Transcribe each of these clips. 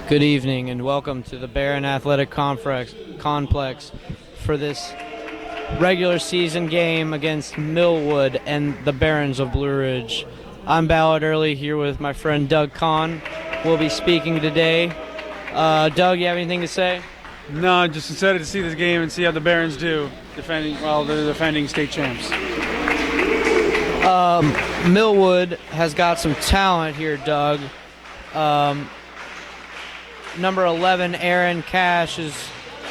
Good evening and welcome to the Barron Athletic Complex for this regular season game against Millwood and the Barons of Blue Ridge. I'm Ballard Early here with my friend Doug Kahn. We'll be speaking today. Doug, you have anything to say? No, just excited to see this game and see how the Barons do, they're defending state champs. Millwood has got some talent here, Doug. Number 11, Aaron Cash, has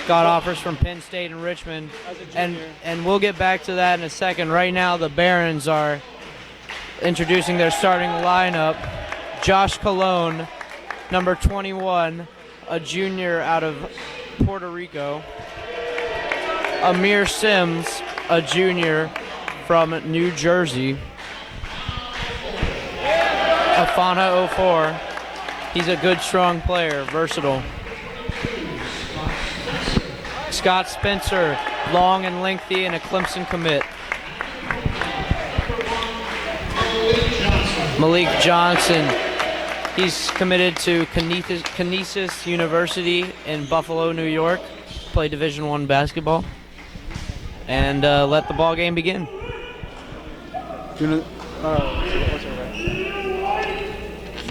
got offers from Penn State and Richmond, and we'll get back to that in a second. Right now, the Barons are introducing their starting lineup. Josh Colon, number 21, a junior out of Puerto Rico. Amir Sims, a junior from New Jersey. Afana 04. He's a good, strong player, versatile. Scott Spencer, long and lengthy, and a Clemson commit. Malik Johnson, he's committed to Canisius University in Buffalo, New York. Play Division I basketball. And let the ball game begin.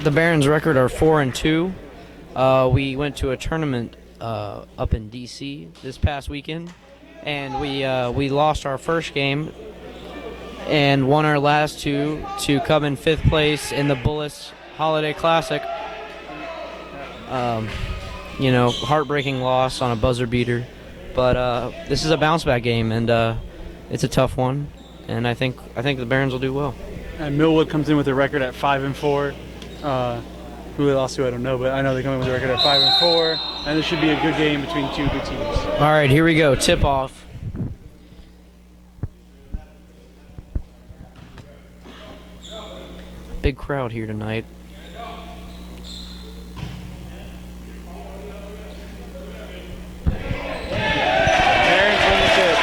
The Barons' record are 4-2. We went to a tournament up in D.C. this past weekend, and we lost our first game and won our last two to come in 5th place in the Bullis Holiday Classic. Heartbreaking loss on a buzzer beater, but this is a bounce back game, and it's a tough one, and I think the Barons will do well. And Millwood comes in with a record at 5-4. Who they lost to, I don't know, but I know they come in with a record at 5-4, and this should be a good game between two good teams. All right, here we go. Tip off. Big crowd here tonight. Barons win the tip.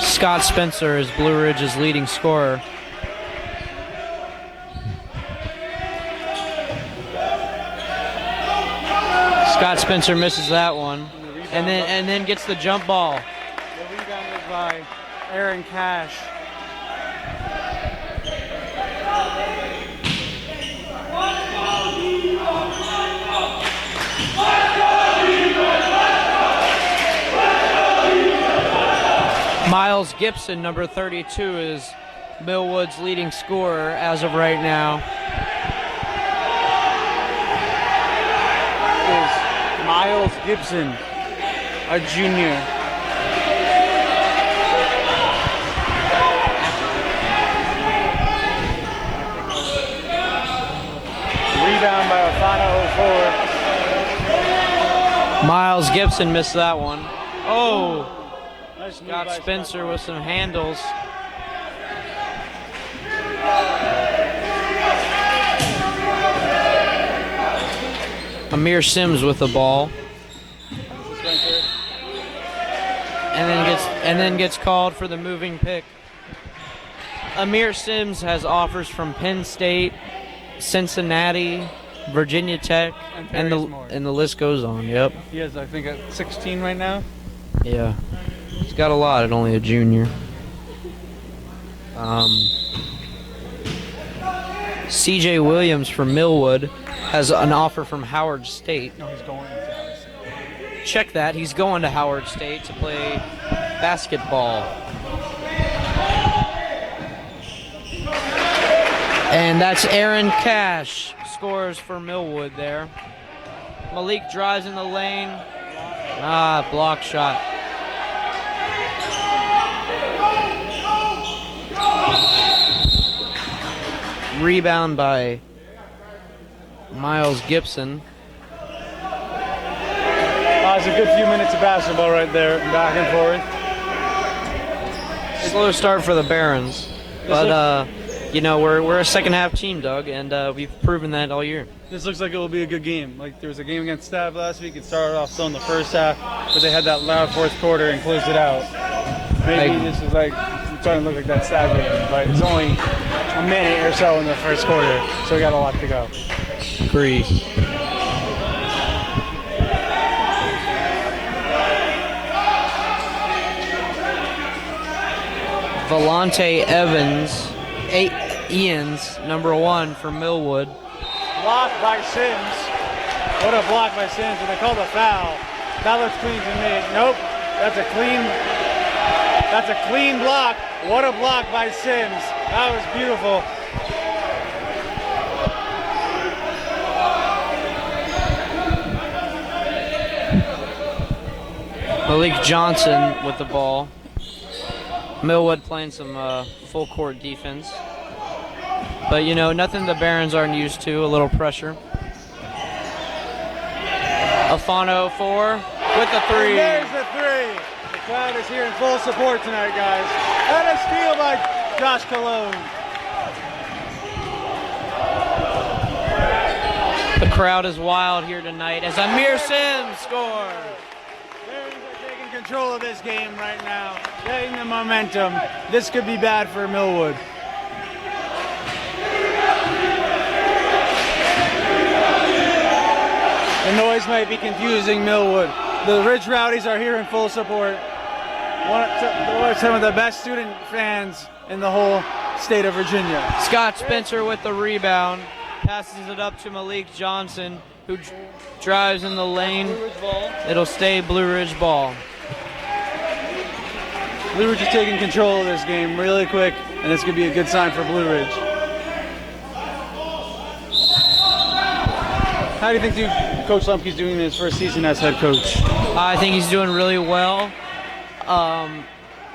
Scott Spencer is Blue Ridge's leading scorer. Scott Spencer misses that one, and then gets the jump ball. The rebound was by Aaron Cash. Miles Gibson, number 32, is Millwood's leading scorer as of right now. Is Miles Gibson, a junior. Rebound by Afana 04. Miles Gibson missed that one. Oh! Nice move Scott by Spencer with some handles. Amir Sims with the ball. And then gets called for the moving pick. Amir Sims has offers from Penn State, Cincinnati, Virginia Tech, and the list goes on. Yep. He has, I think, at 16 right now. Yeah. He's got a lot at only a junior. CJ Williams from Millwood has an offer from Howard State. No, he's going to Howard State. Check that. He's going to Howard State to play basketball. And that's Aaron Cash, scores for Millwood there. Malik drives in the lane. Block shot. Rebound by Miles Gibson. It's a good few minutes of basketball right there, back and forth. Slow start for the Barons, but we're a second half team, Doug, and we've proven that all year. This looks like it will be a good game. Like there was a game against Stav last week. It started off slow in the first half, but they had that loud fourth quarter and closed it out. Maybe this is like starting to look like that stab game, but it's only a minute or so in the first quarter, so we got a lot to go. Agree. Volante Evans, Ian's #1 for Millwood. Block by Sims. What a block by Sims, and they called a foul. That looks clean to me. Nope, that's a clean block. What a block by Sims. That was beautiful. Malik Johnson with the ball. Millwood playing some full court defense. But you know, nothing the Barons aren't used to, a little pressure. Afano 4 with the 3. And there's the 3. The crowd is here in full support tonight, guys. And a steal by Josh Cologne. The crowd is wild here tonight as Amir Sims scores. Barons are taking control of this game right now, getting the momentum. This could be bad for Millwood. The noise might be confusing Millwood. The Ridge Rowdies are here in full support. Some of the best student fans in the whole state of Virginia. Scott Spencer with the rebound. Passes it up to Malik Johnson, who drives in the lane. It'll stay Blue Ridge ball. Blue Ridge is taking control of this game really quick, and this could be a good sign for Blue Ridge. How do you think Coach Lumpke's doing in his first season as head coach? I think he's doing really well.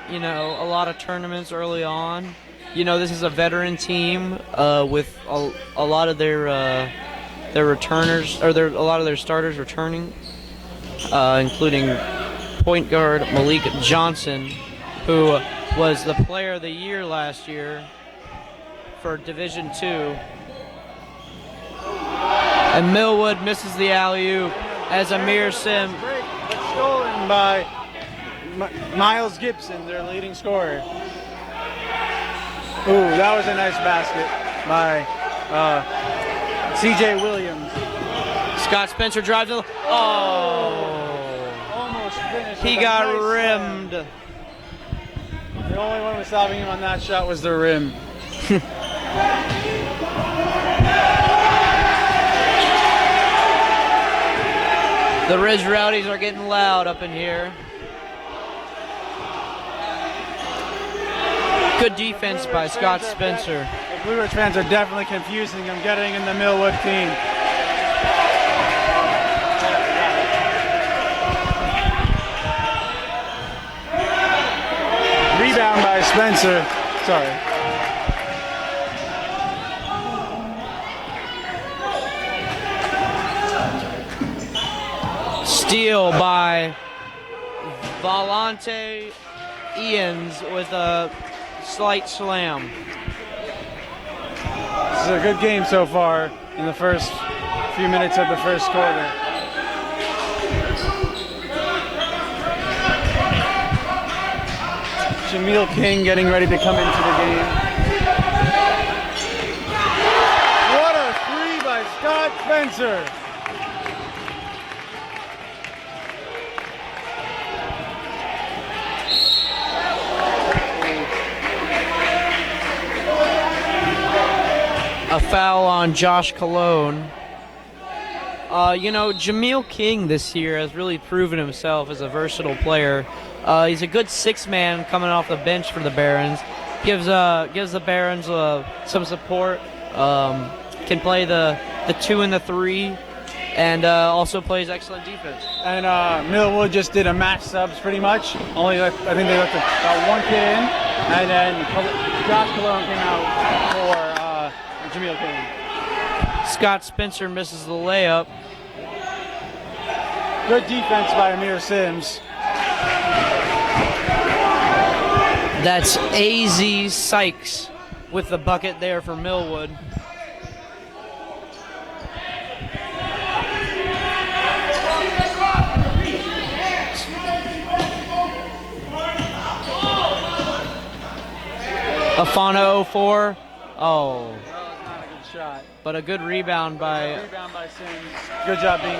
You know, a lot of tournaments early on. You know, this is a veteran team with a lot of their returners, or a lot of their starters returning, including point guard Malik Johnson, who was the player of the year last year for Division II. And Millwood misses the alley-oop as Amir Sims. It's stolen by Miles Gibson, their leading scorer. Ooh, that was a nice basket by C.J. Williams. Scott Spencer drives it. Oh! Almost finished. He got rimmed. The only one who was stopping him on that shot was the rim. The Ridge Rowdies are getting loud up in here. Good defense by Scott Spencer. The Blue Ridge fans are definitely confusing them getting in the Millwood team. Rebound by Spencer. Sorry. Steal by Volante Ians with a slight slam. This is a good game so far in the first few minutes of the first quarter. Jameel King getting ready to come into the game. What a 3 by Scott Spencer. A foul on Josh Cologne. You know, Jameel King this year has really proven himself as a versatile player. He's a good 6-man coming off the bench for the Barons. Gives the Barons some support. Can play the 2 and the 3, and also plays excellent defense. And Millwood just did a mass subs pretty much. Only I think they left about 1 kid in, and then Josh Cologne came out for Jameel King. Scott Spencer misses the layup. Good defense by Amir Sims. That's A.Z. Sykes with the bucket there for Millwood. Afana 04. Oh, That was not a good shot. but a good rebound by Rebound by Sims. Good job being.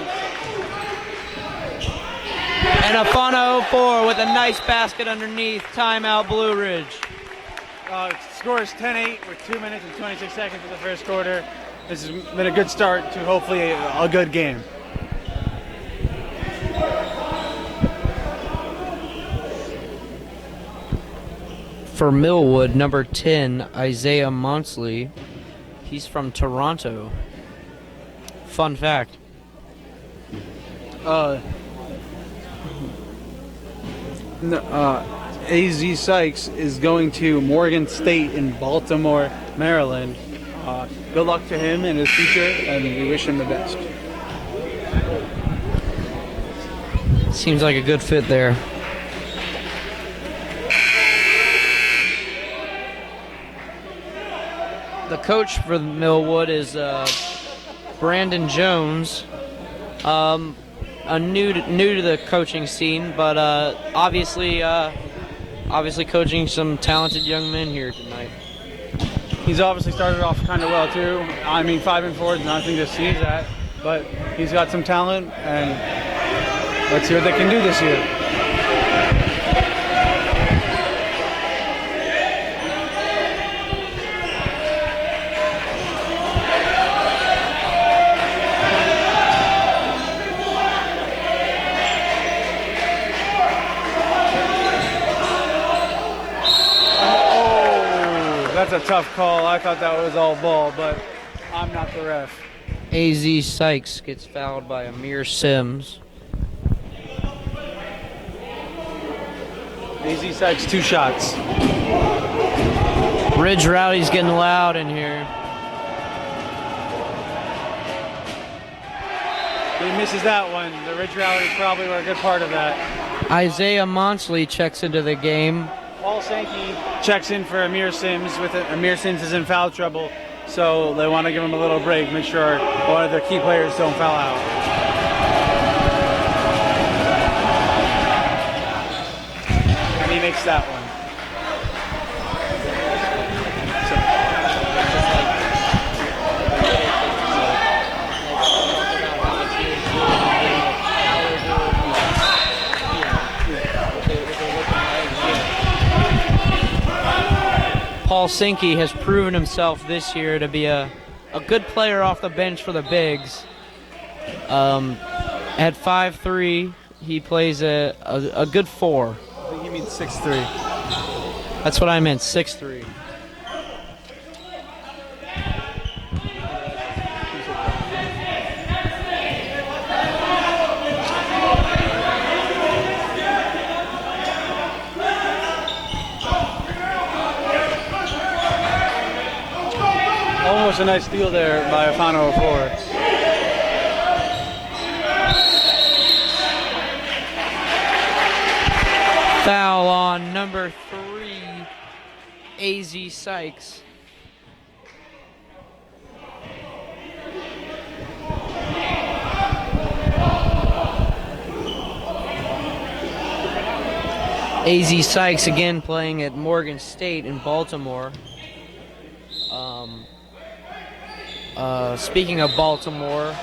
and Afana 04 with a nice basket underneath. Timeout, Blue Ridge. Score is 10-8 with 2 minutes and 26 seconds in the first quarter. This has been a good start to hopefully a good game. For Millwood, number 10, Isaiah Monsley. He's from Toronto. Fun fact. AZ Sykes is going to Morgan State in Baltimore, Maryland. Good luck to him in his future, and we wish him the best. Seems like a good fit there. The coach for Millwood is Brandon Jones. New to the coaching scene, but obviously coaching some talented young men here tonight. He's obviously started off kind of well too. I mean, 5-4 is nothing to sneeze at, but he's got some talent, and let's see what they can do this year. That's a tough call. I thought that was all ball, but I'm not the ref. AZ Sykes gets fouled by Amir Sims. AZ Sykes, 2 shots. Ridge Rowdy's getting loud in here. He misses that one. The Ridge Rowdies probably were a good part of that. Isaiah Monsley checks into the game. Paul Sankey checks in for Amir Sims. Amir Sims is in foul trouble, so they want to give him a little break, make sure one of the key players don't foul out. And he makes that one. Paul Sankey has proven himself this year to be a good player off the bench for the Bigs. At 5'3", he plays a good 4. I think he means 6'3". That's what I meant, 6'3". Almost a nice steal there by Afano 04. Foul on number 3, AZ Sykes. AZ Sykes again playing at Morgan State in Baltimore. Speaking of Baltimore,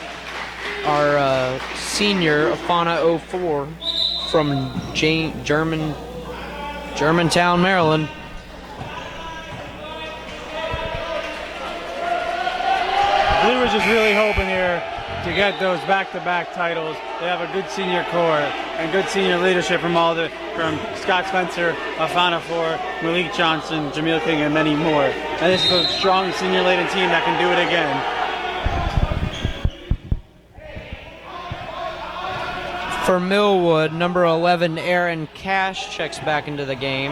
our senior Afana 04 from Germantown, Maryland. Blue Ridge is really hoping here to get those back-to-back titles. They have a good senior core and good senior leadership from Scott Spencer, Afana 4, Malik Johnson, Jameel King, and many more. And this is a strong senior-laden team that can do it again. For Millwood, number 11, Aaron Cash checks back into the game.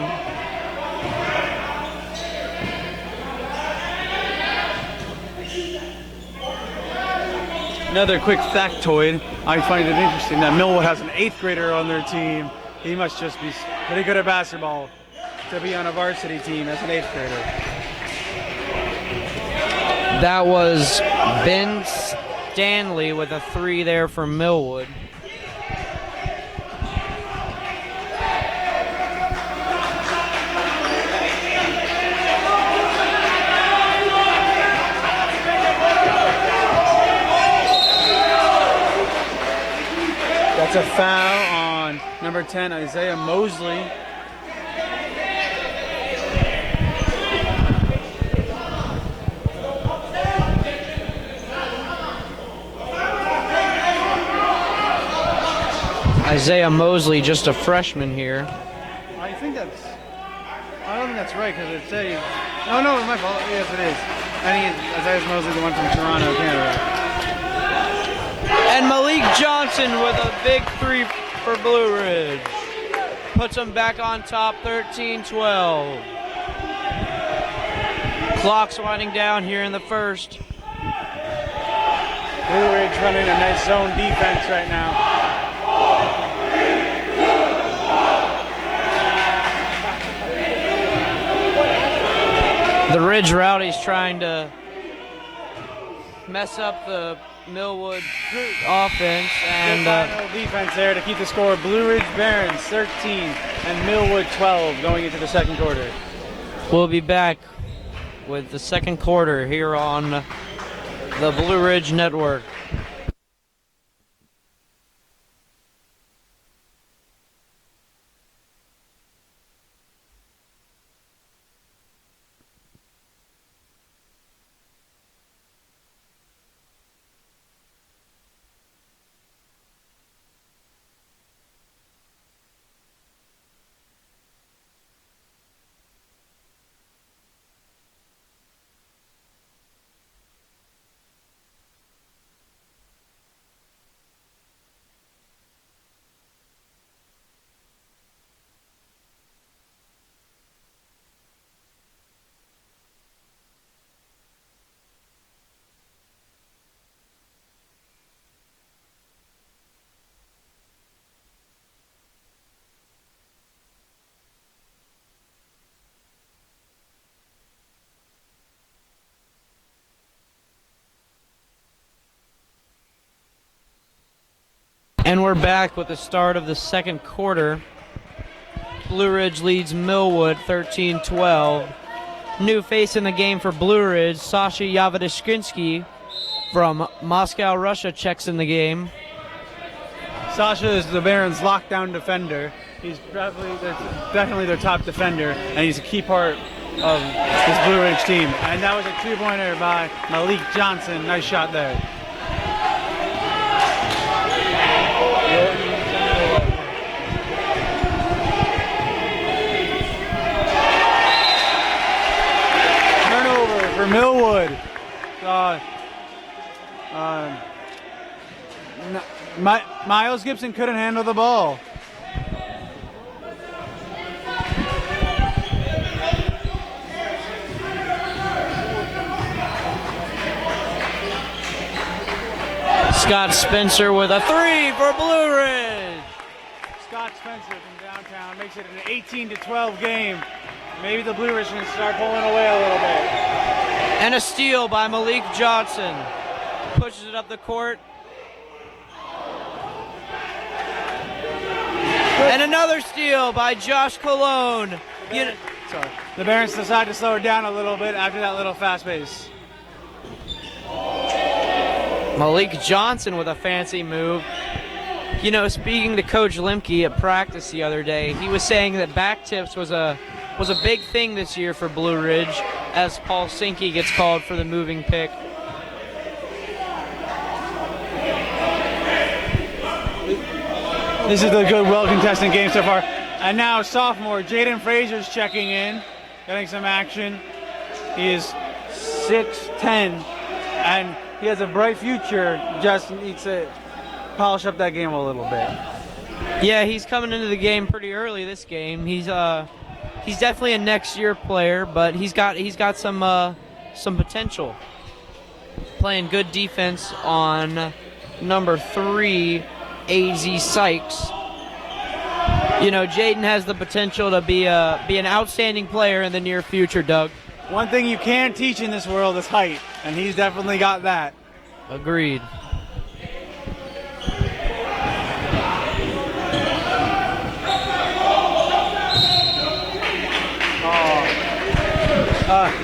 Another quick factoid, I find it interesting that Millwood has an 8th grader on their team. He must just be pretty good at basketball to be on a varsity team as an 8th grader. That was Ben Stanley with a 3 there for Millwood. That's a foul on number 10, Isaiah Mosley. Isaiah Mosley, just a freshman here. I don't think that's right because it says. No, it's my fault. Yes, it is. I think Isaiah Mosley, the one from Toronto, Canada. And Malik Johnson with a big three for Blue Ridge. Puts them back on top, 13-12. Clock's winding down here in the first. Blue Ridge running a nice zone defense right now. The Ridge Rowdies trying to mess up the Millwood offense, and defense there to keep the score. Blue Ridge Barons 13 and Millwood 12 going into the second quarter. We'll be back with the second quarter here on the Blue Ridge Network. And we're back with the start of the second quarter. Blue Ridge leads Millwood 13-12. New face in the game for Blue Ridge, Sasha Yavodishkinsky from Moscow, Russia, checks in the game. Sasha is the Barons' lockdown defender. He's definitely their top defender, and he's a key part of this Blue Ridge team. And that was a two-pointer by Malik Johnson. Nice shot there. Turnover for Millwood. Miles Gibson couldn't handle the ball. Scott Spencer with a three for Blue Ridge. Scott Spencer from downtown makes it an 18-12 game. Maybe the Blue Ridge can start pulling away a little bit. And a steal by Malik Johnson. Pushes it up the court. And another steal by Josh Colon. The Barons decide to slow it down a little bit after that little fast pace. Malik Johnson with a fancy move. You know, speaking to Coach Lemke at practice the other day, he was saying that back tips was a big thing this year for Blue Ridge as Paul Sinke gets called for the moving pick. This is a good, well-contested game so far. And now sophomore Jaden Fraser's checking in, getting some action. He is 6'10", and he has a bright future. Just needs to polish up that game a little bit. Yeah, he's coming into the game pretty early this game. He's definitely a next year player, but he's got some potential. Playing good defense on number 3, AZ Sykes. You know, Jaden has the potential to be an outstanding player in the near future, Doug. One thing you can't teach in this world is height, and he's definitely got that. Agreed.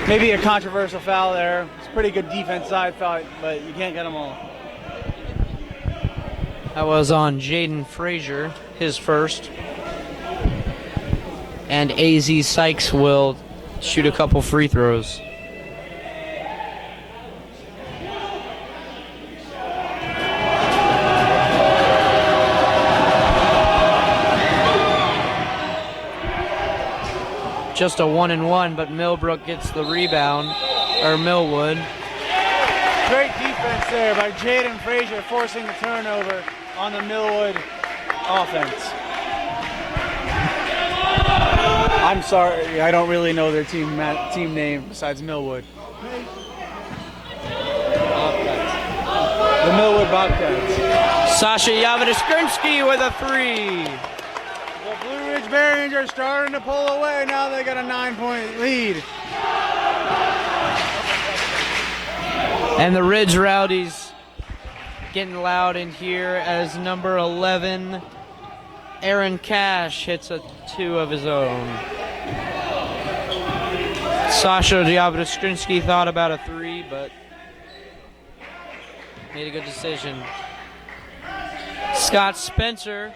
Maybe a controversial foul there. It's a pretty good defense side foul, but you can't get them all. That was on Jaden Frazier, his first. And AZ Sykes will shoot a couple free throws. Just a 1-and-1, but Millbrook gets the rebound, or Millwood. Great defense there by Jaden Frazier, forcing the turnover on the Millwood offense. I'm sorry, I don't really know their team name besides Millwood. The Millwood Bobcats. Sasha Yavadishkinsky with a three. The Blue Ridge Bears are starting to pull away. Now they got a 9-point lead. And the Ridge Rowdies getting loud in here as number 11, Aaron Cash, hits a two of his own. Sasha Yavadishkinsky thought about a three, but made a good decision. Scott Spencer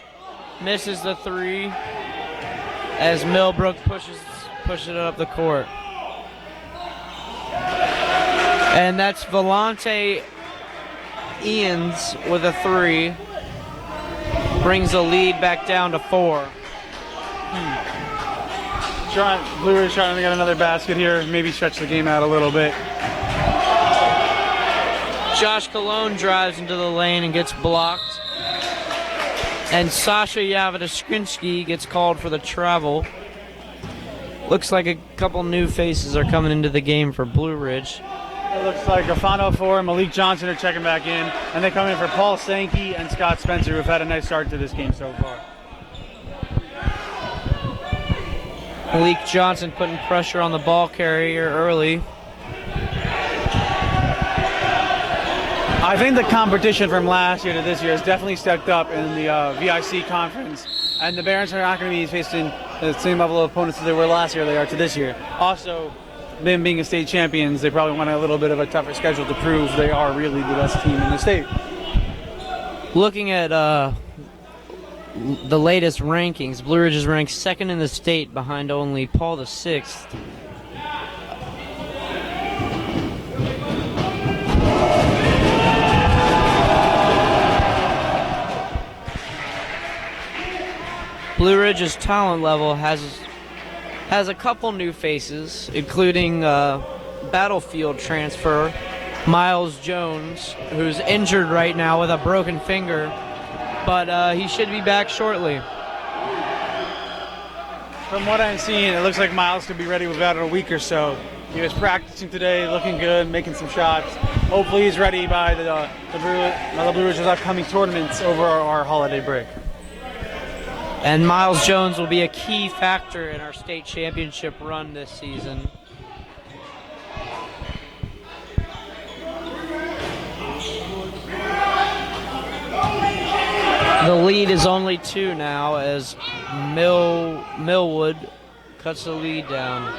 misses the three as Millbrook pushes it up the court. And that's Volante Ians with a three. Brings the lead back down to 4. Blue Ridge trying to get another basket here, maybe stretch the game out a little bit. Josh Cologne drives into the lane and gets blocked. And Sasha Yavadishkinsky gets called for the travel. Looks like a couple new faces are coming into the game for Blue Ridge. It looks like Afano Four and Malik Johnson are checking back in, and they come in for Paul Sankey and Scott Spencer, who've had a nice start to this game so far. Malik Johnson putting pressure on the ball carrier early. I think the competition from last year to this year has definitely stepped up in the VIC conference, and the Barons are not going to be facing the same level of opponents that they were last year they are to this year. Also, them being a state champions, they probably want a little bit of a tougher schedule to prove they are really the best team in the state. Looking at the latest rankings, Blue Ridge is ranked second in the state behind only Paul VI. Blue Ridge's talent level has a couple new faces, including Battlefield transfer Miles Jones, who's injured right now with a broken finger, but he should be back shortly. From what I'm seeing, it looks like Miles could be ready without a week or so. He was practicing today, looking good, making some shots. Hopefully he's ready by the Blue Ridge's upcoming tournaments over our holiday break. And Miles Jones will be a key factor in our state championship run this season. The lead is only 2 now as Millwood cuts the lead down.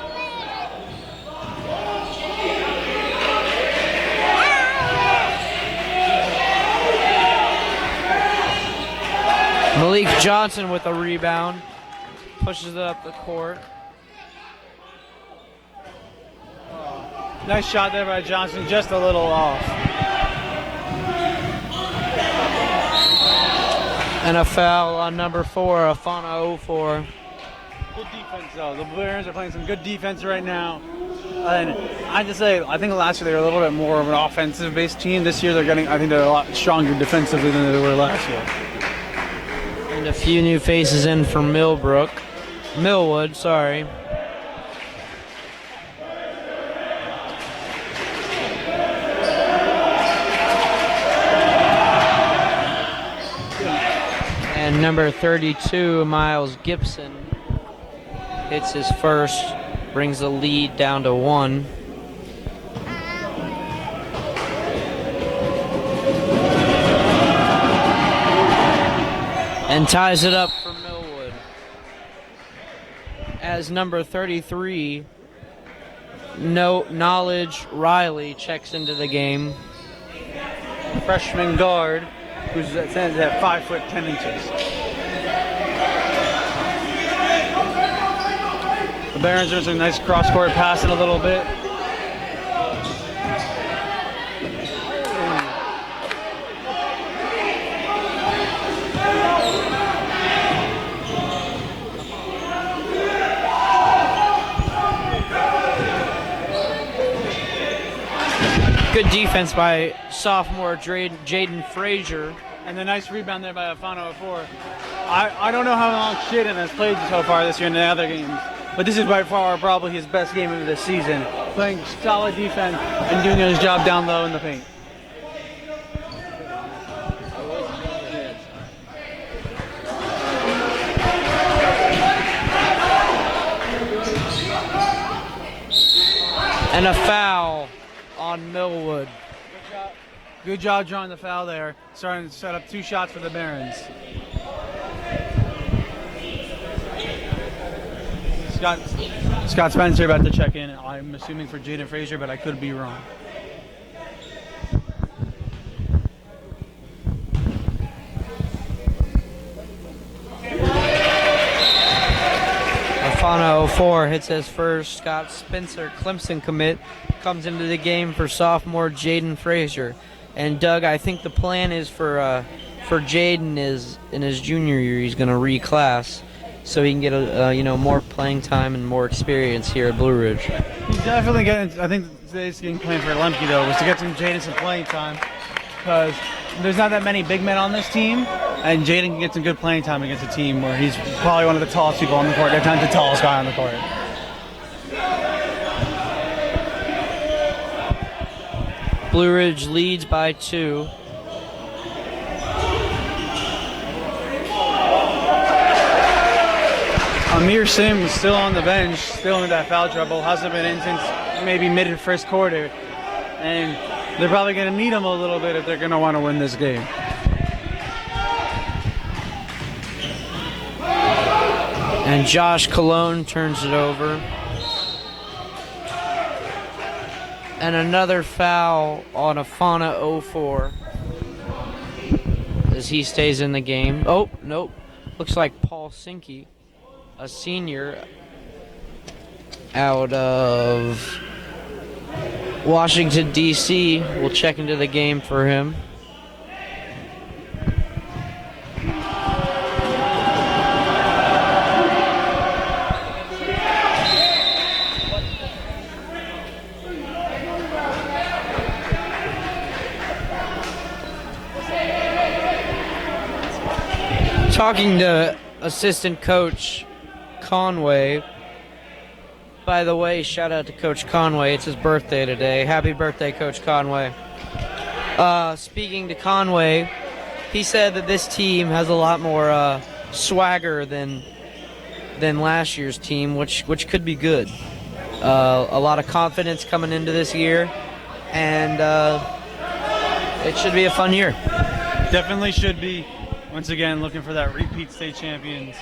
Malik Johnson with a rebound, pushes it up the court. Nice shot there by Johnson, just a little off. And a foul on number 4, Afana 04. Good defense though. The Barons are playing some good defense right now. And I just say, I think last year they were a little bit more of an offensive-based team. This year I think they're a lot stronger defensively than they were last year. And a few new faces in for Millwood, sorry. And number 32, Miles Gibson, hits his first, brings the lead down to 1. And ties it up for Millwood. As number 33, Knowledge Riley checks into the game. Freshman guard. who's stands at 5 foot 10 inches. The Barons are a nice cross-court passing a little bit. Good defense by sophomore Jaden Frazier. And the nice rebound there by Alfano 4. I don't know how long Shaden has played so far this year in the other games, but this is by far probably his best game of the season. Playing solid defense and doing his job down low in the paint. And a foul on Millwood. Good job drawing the foul there. Starting to set up 2 shots for the Barons. Scott Spencer about to check in. I'm assuming for Jaden Frazier, but I could be wrong. Alfano 04 hits his first. Scott Spencer, Clemson commit, comes into the game for sophomore Jaden Frazier. And Doug, I think the plan is for Jaden is in his junior year he's going to reclass, so he can get more playing time and more experience here at Blue Ridge. He's definitely getting. I think today's game plan for Lemke though was to get Jaden some playing time, because there's not that many big men on this team, and Jaden can get some good playing time against a team where he's probably one of the tallest people on the court. At times the tallest guy on the court. Blue Ridge leads by 2. Amir Sims still on the bench, still in that foul trouble. Hasn't been in since maybe mid first quarter, and they're probably going to need him a little bit if they're going to want to win this game. And Josh Cologne turns it over. And another foul on Alfano 04 as he stays in the game. Oh, nope. Looks like Paul Sinke, a senior out of Washington, D.C. will check into the game for him. Talking to assistant coach Conway. By the way, shout out to Coach Conway. It's his birthday today. Happy birthday, Coach Conway. Speaking to Conway, he said that this team has a lot more swagger than last year's team, which could be good. A lot of confidence coming into this year, and it should be a fun year. Definitely should be. Once again, looking for that repeat state champions.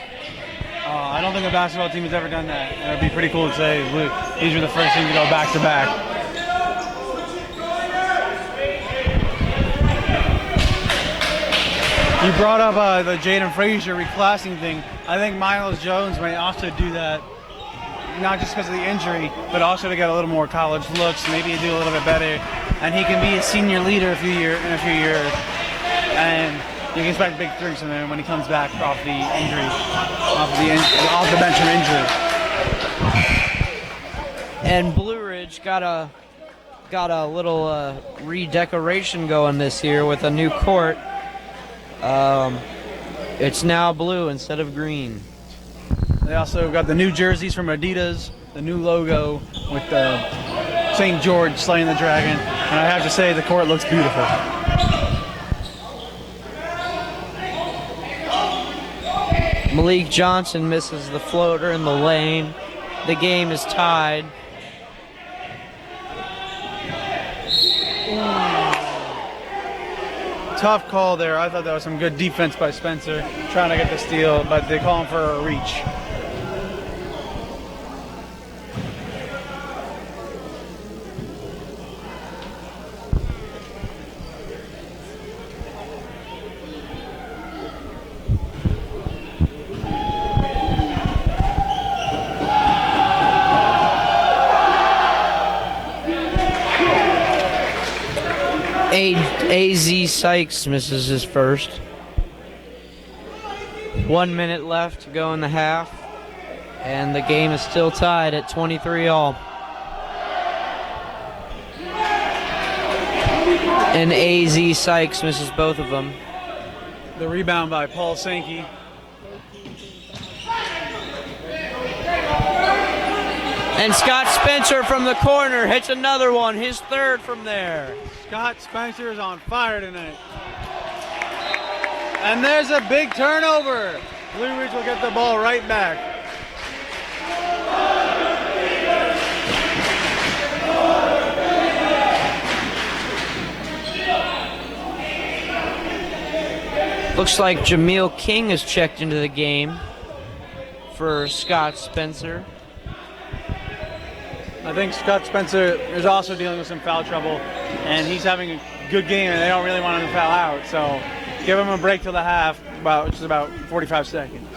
I don't think a basketball team has ever done that. It would be pretty cool to say these were the first team to go back to back. You brought up the Jaden Frazier reclassing thing. I think Miles Jones may also do that, not just because of the injury, but also to get a little more college looks, maybe do a little bit better, and he can be a senior leader in a few years. And you can expect big things from him when he comes back off the injury, off the bench from injury. And Blue Ridge got a little redecoration going this year with a new court. It's now blue instead of green. They also got the new jerseys from Adidas, the new logo with St. George slaying the dragon, and I have to say the court looks beautiful. Malik Johnson misses the floater in the lane. The game is tied. Tough call there. I thought that was some good defense by Spencer, trying to get the steal, but they call him for a reach. AZ Sykes misses his first. 1 minute left to go in the half, and the game is still tied at 23 all. And AZ Sykes misses both of them. The rebound by Paul Sankey. And Scott Spencer from the corner hits another one, his third from there. Scott Spencer is on fire tonight. And there's a big turnover. Blue Ridge will get the ball right back. Looks like Jameel King has checked into the game for Scott Spencer. I think Scott Spencer is also dealing with some foul trouble, and he's having a good game, and they don't really want him to foul out. So give him a break till the half, which is about 45 seconds.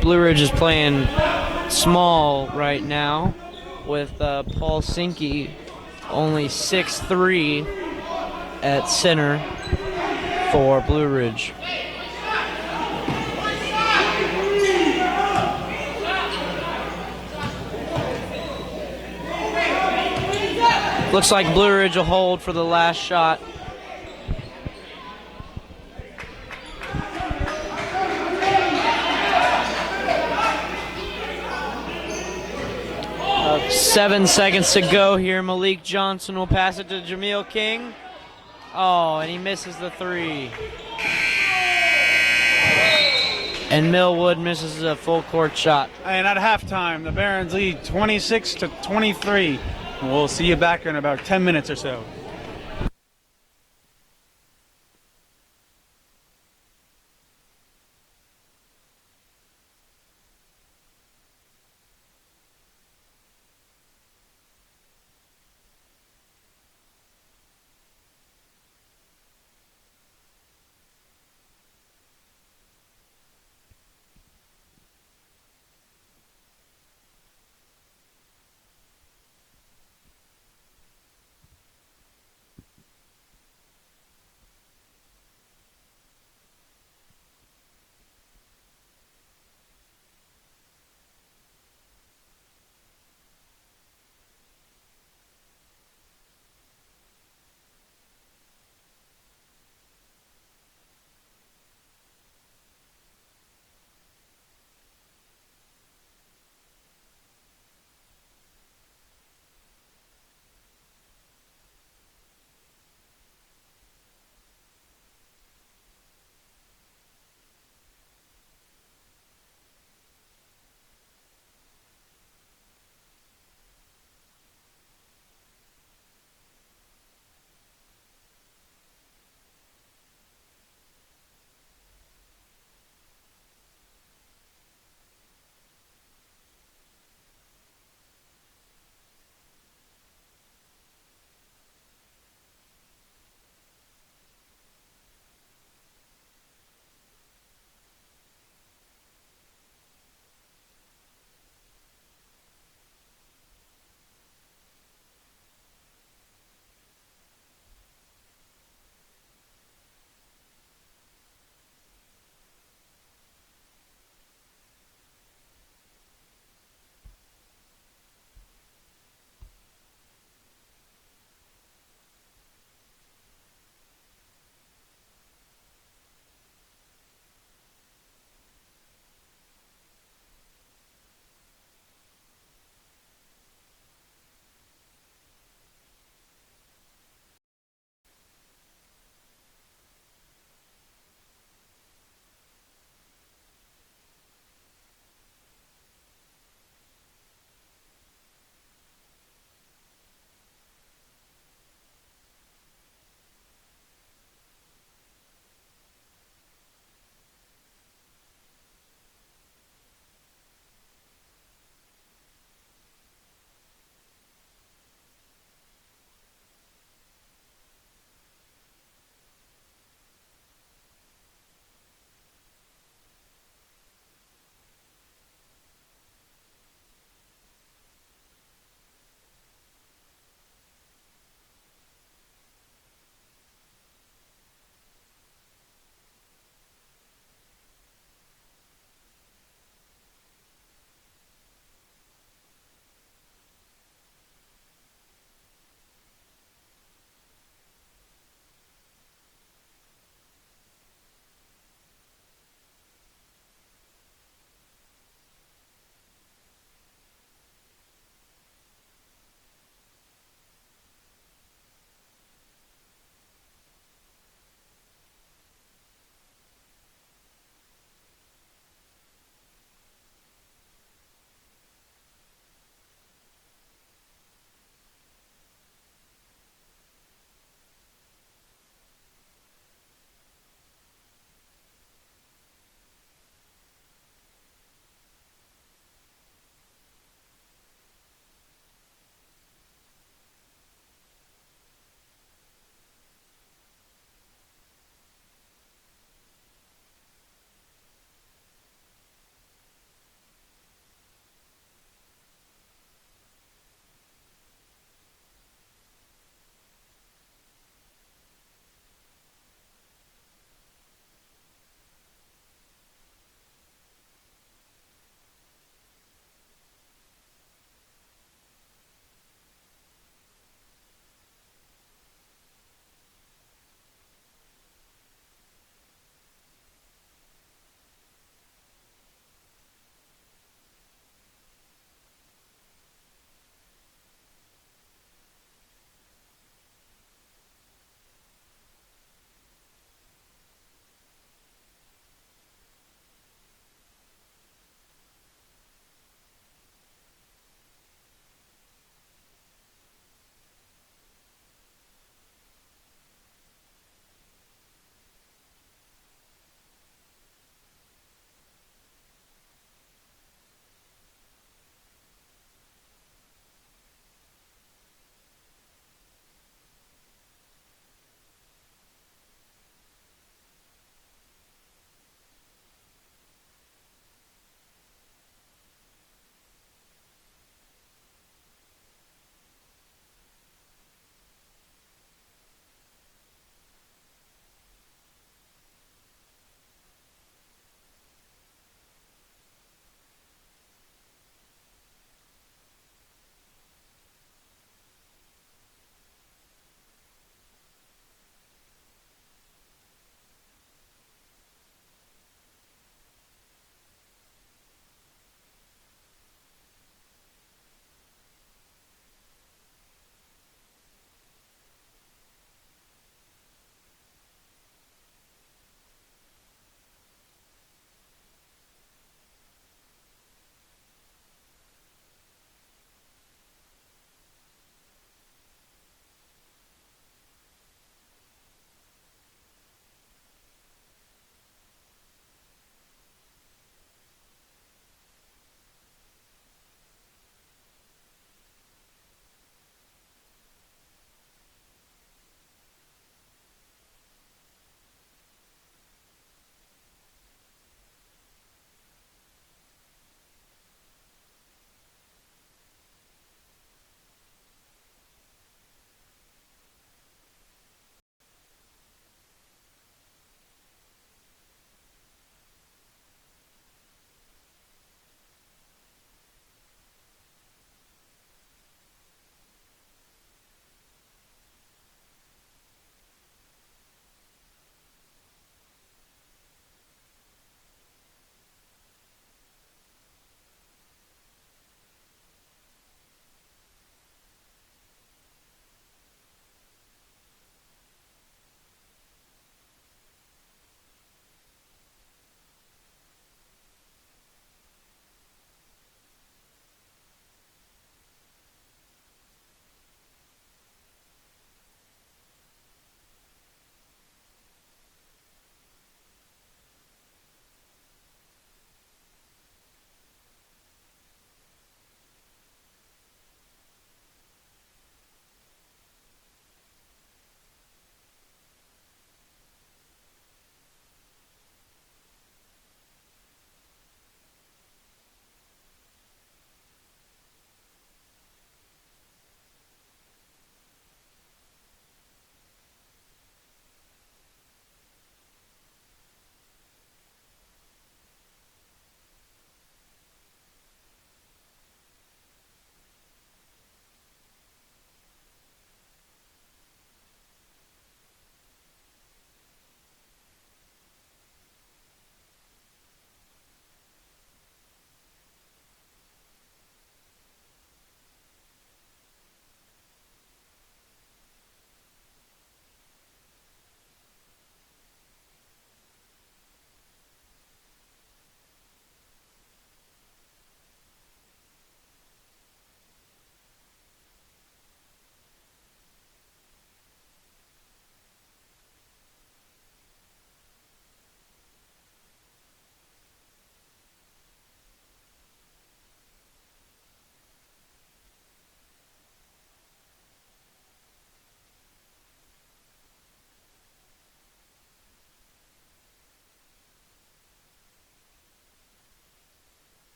Blue Ridge is playing small right now with Paul Sankey only 6'3" at center for Blue Ridge. Looks like Blue Ridge will hold for the last shot. Seven seconds to go here. Malik Johnson will pass it to Jameel King. Oh, and he misses the three. And Millwood misses a full court shot. And at halftime, the Barons lead 26-23. We'll see you back in about 10 minutes or so.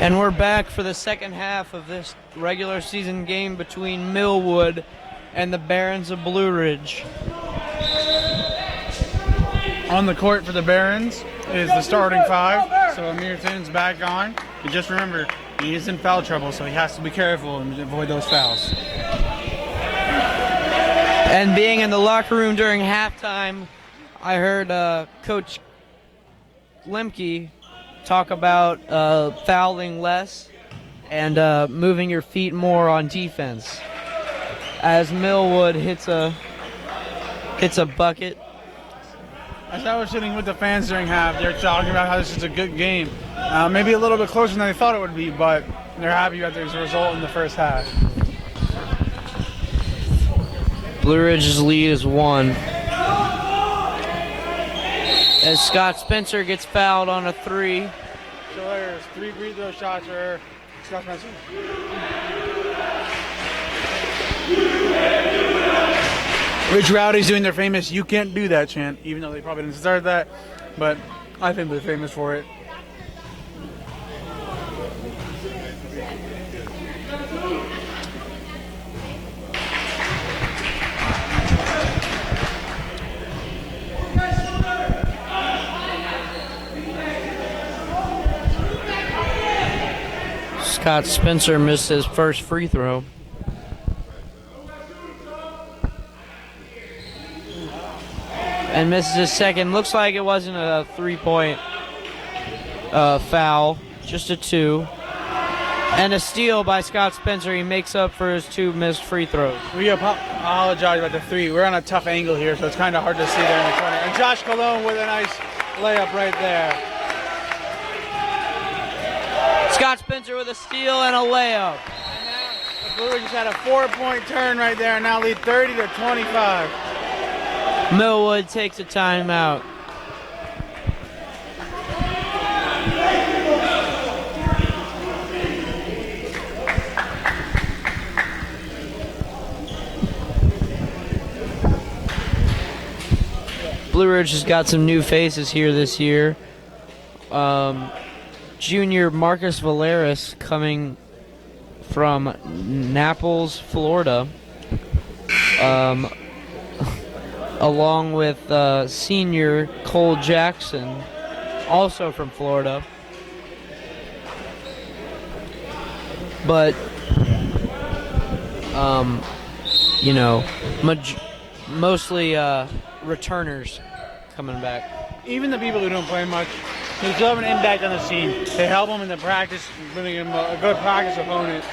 And we're back for the second half of this regular season game between Millwood and the Barons of Blue Ridge. On the court for the Barons is the starting five. So Amir Sims back on. And just remember, he is in foul trouble, so he has to be careful and avoid those fouls. And being in the locker room during halftime, I heard Coach Lemke talk about fouling less and moving your feet more on defense. As Millwood hits a bucket. As I was sitting with the fans during half, they're talking about how this is a good game. Maybe a little bit closer than they thought it would be, but they're happy that there's a result in the first half. Blue Ridge's lead is 1. As Scott Spencer gets fouled on a 3. So there's 3 free throw shots for Scott Spencer. Rich Rowdy's doing their famous "You can't do that" chant, even though they probably didn't start that, but I think they're famous for it. Scott Spencer missed his first free throw. And misses his second. Looks like it wasn't a 3-point foul, just a 2. And a steal by Scott Spencer. He makes up for his 2 missed free throws. We apologize about the 3. We're on a tough angle here, so it's kind of hard to see there in the corner. And Josh Cologne with a nice layup right there. Scott Spencer with a steal and a layup. And now the Blue Ridge had a 4-point turn right there and now lead 30-25. Millwood takes a timeout. Blue Ridge has got some new faces here this year. Junior Marcus Valeris coming from Naples, Florida. Along with senior Cole Jackson, also from Florida. But, mostly returners coming back. Even the people who don't play much, they still have an impact on the team. They help them in the practice, bringing them a good practice opponent.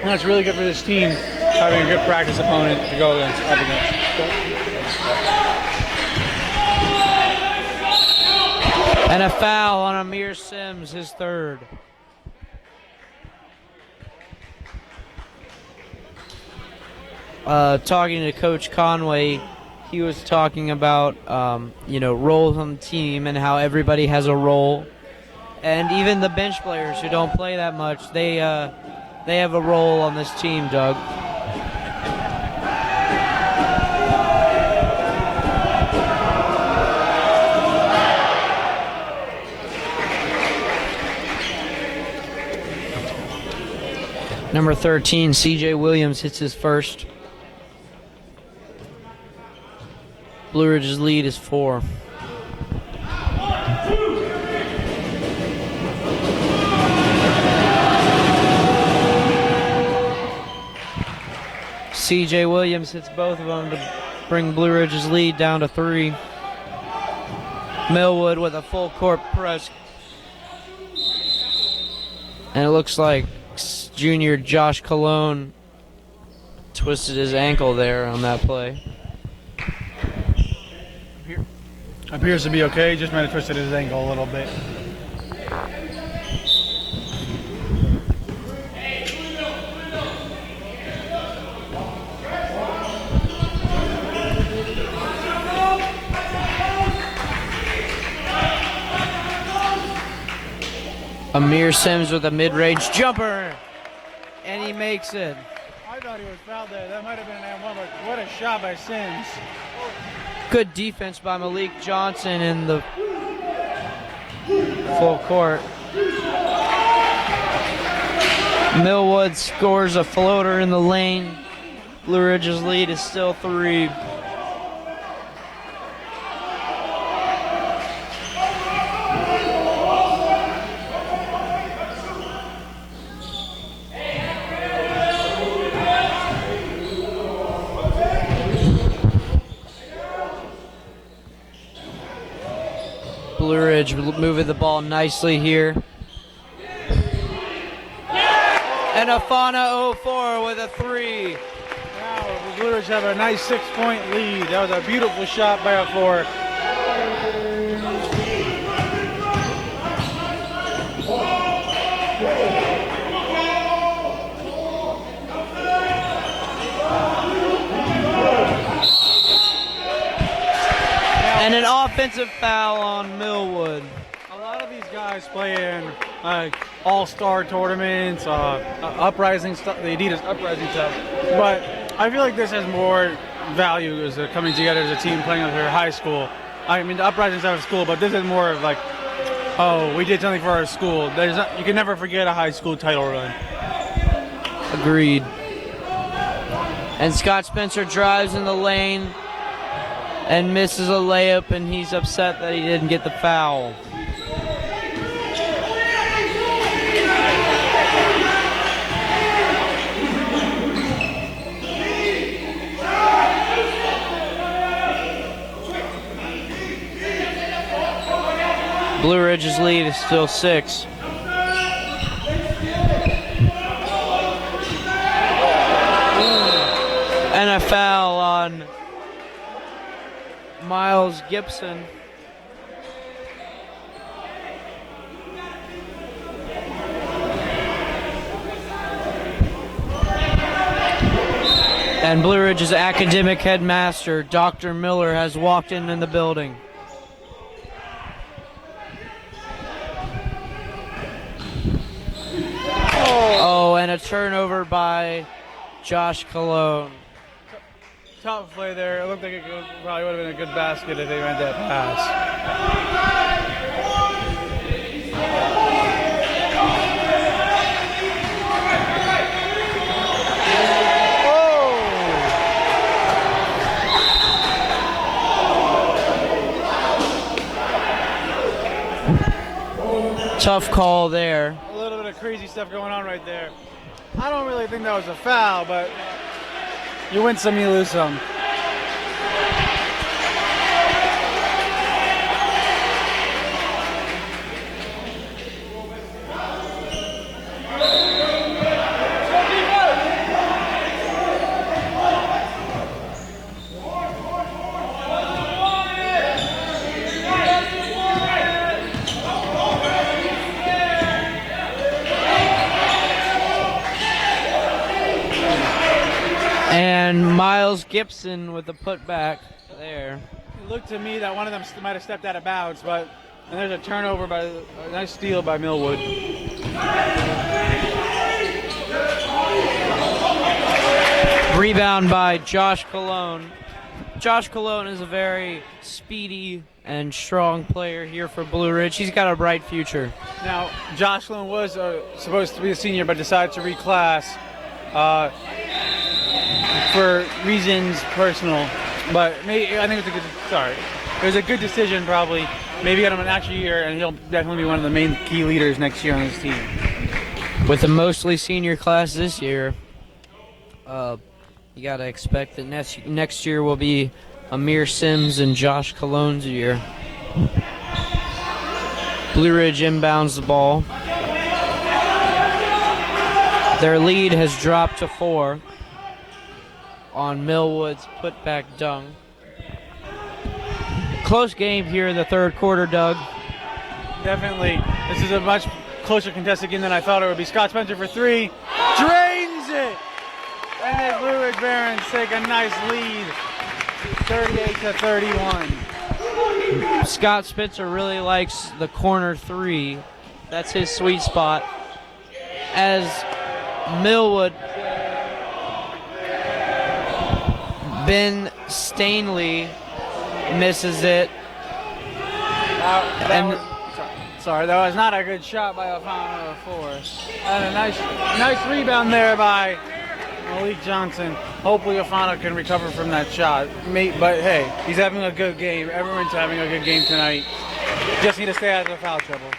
And that's really good for this team, having a good practice opponent to go up against. And a foul on Amir Sims, his 3rd. Talking to Coach Conway, he was talking about, roles on the team and how everybody has a role. And even the bench players who don't play that much, they have a role on this team, Doug. Number 13, C.J. Williams hits his first. Blue Ridge's lead is 4. C.J. Williams hits both of them to bring Blue Ridge's lead down to 3. Millwood with a full court press. And it looks like junior Josh Cologne twisted his ankle there on that play. Appears to be okay, just might have twisted his ankle a little bit. Amir Sims with a mid-range jumper, and he makes it. I thought he was fouled there. That might have been an M1, but what a shot by Sims. Good defense by Malik Johnson in the full court. Millwood scores a floater in the lane. Blue Ridge's lead is still 3. Blue Ridge moving the ball nicely here. And Afana 04 with a 3. Now the Blue Ridge have a nice 6-point lead. That was a beautiful shot by a 4. And an offensive foul on Millwood. A lot of these guys play in all-star tournaments, uprising stuff, the Adidas uprising stuff. But I feel like this has more value as coming together as a team playing with their high school. I mean, the uprising stuff is cool, but this is more of like, oh, we did something for our school. You can never forget a high school title run. Agreed. And Scott Spencer drives in the lane and misses a layup, and he's upset that he didn't get the foul. Blue Ridge's lead is still 6. And a foul on Miles Gibson. And Blue Ridge's academic headmaster, Dr. Miller, has walked in the building. Oh, and a turnover by Josh Cologne. Top play there. It looked like it probably would have been a good basket if they made that pass. Oh. Tough call there. A little bit of crazy stuff going on right there. I don't really think that was a foul, but you win some, you lose some. And Miles Gibson with the putback there. It looked to me that one of them might have stepped out of bounds, but and there's a turnover by a nice steal by Millwood. Rebound by Josh Cologne. Josh Cologne is a very speedy and strong player here for Blue Ridge. He's got a bright future. Now, Josh Cologne was supposed to be a senior, but decided to reclass for reasons personal. But maybe, I think it was a good decision probably. Maybe get him an extra year, and he'll definitely be one of the main key leaders next year on this team. With a mostly senior class this year, you got to expect that next year will be Amir Sims and Josh Cologne's year. Blue Ridge inbounds the ball. Their lead has dropped to 4 on Millwood's putback dunk. Close game here in the third quarter, Doug. Definitely. This is a much closer contested game than I thought it would be. Scott Spencer for 3. Drains it! And the Blue Ridge Barons take a nice lead, 38-31. Scott Spencer really likes the corner 3. That's his sweet spot. As Millwood, Ben Stanley misses it. sorry, that was not a good shot by Alfano Force. And a nice rebound there by Malik Johnson. Hopefully Alfano can recover from that shot. But hey, he's having a good game. Everyone's having a good game tonight. Just need to stay out of the foul trouble.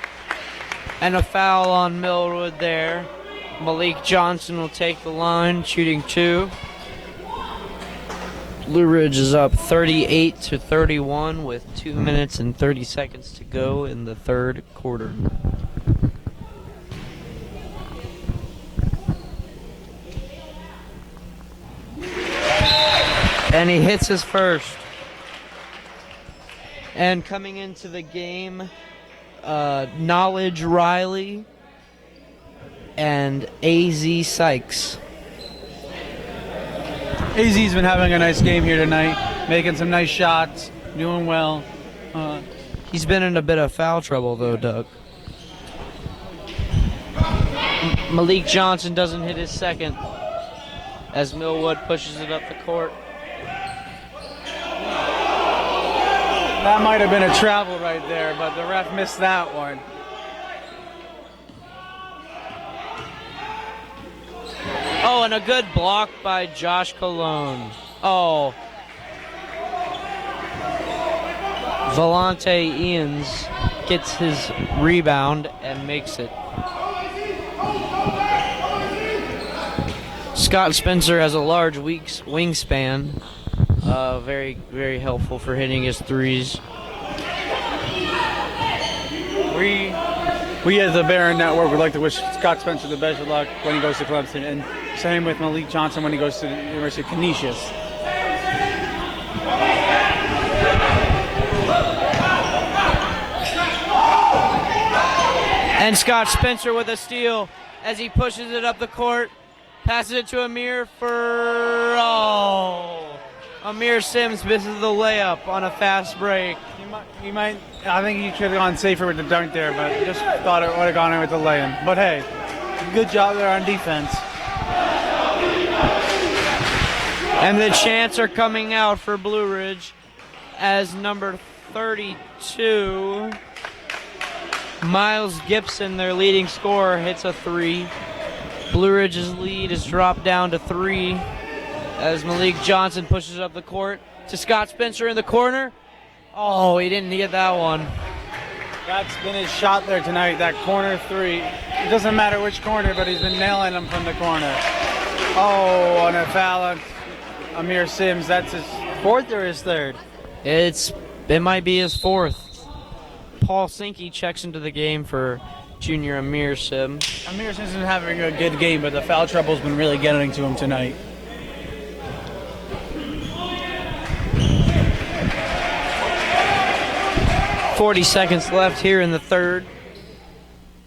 And a foul on Millwood there. Malik Johnson will take the line, shooting 2. Blue Ridge is up 38-31 with 2 minutes and 30 seconds to go in the third quarter. And he hits his first. And coming into the game, Knowledge Riley and AZ Sykes. AZ's been having a nice game here tonight, making some nice shots, doing well. He's been in a bit of foul trouble though, Doug. Malik Johnson doesn't hit his second as Millwood pushes it up the court. That might have been a travel right there, but the ref missed that one. Oh, and a good block by Josh Colon. Oh. Volante Ians gets his rebound and makes it. Scott Spencer has a large wingspan. Very, very helpful for hitting his threes. We as the Barron Network would like to wish Scott Spencer the best of luck when he goes to Clemson, and same with Malik Johnson when he goes to the University of Canisius. And Scott Spencer with a steal as he pushes it up the court, passes it to Amir for Amir Sims misses the layup on a fast break. He might. I think he should have gone safer with the dunk there, but just thought it would have gone in with the lay-in. But hey, good job there on defense. And the chants are coming out for Blue Ridge as number 32, Miles Gibson, their leading scorer, hits a 3. Blue Ridge's lead is dropped down to 3 as Malik Johnson pushes up the court to Scott Spencer in the corner. Oh, he didn't get that one. That's been his shot there tonight, that corner 3. It doesn't matter which corner, but he's been nailing them from the corner. Oh, and a foul on Amir Sims. That's his 4th or his 3rd? It might be his 4th. Paul Sinke checks into the game for junior Amir Sims. Amir Sims is having a good game, but the foul trouble's been really getting to him tonight. .40 seconds left here in the third.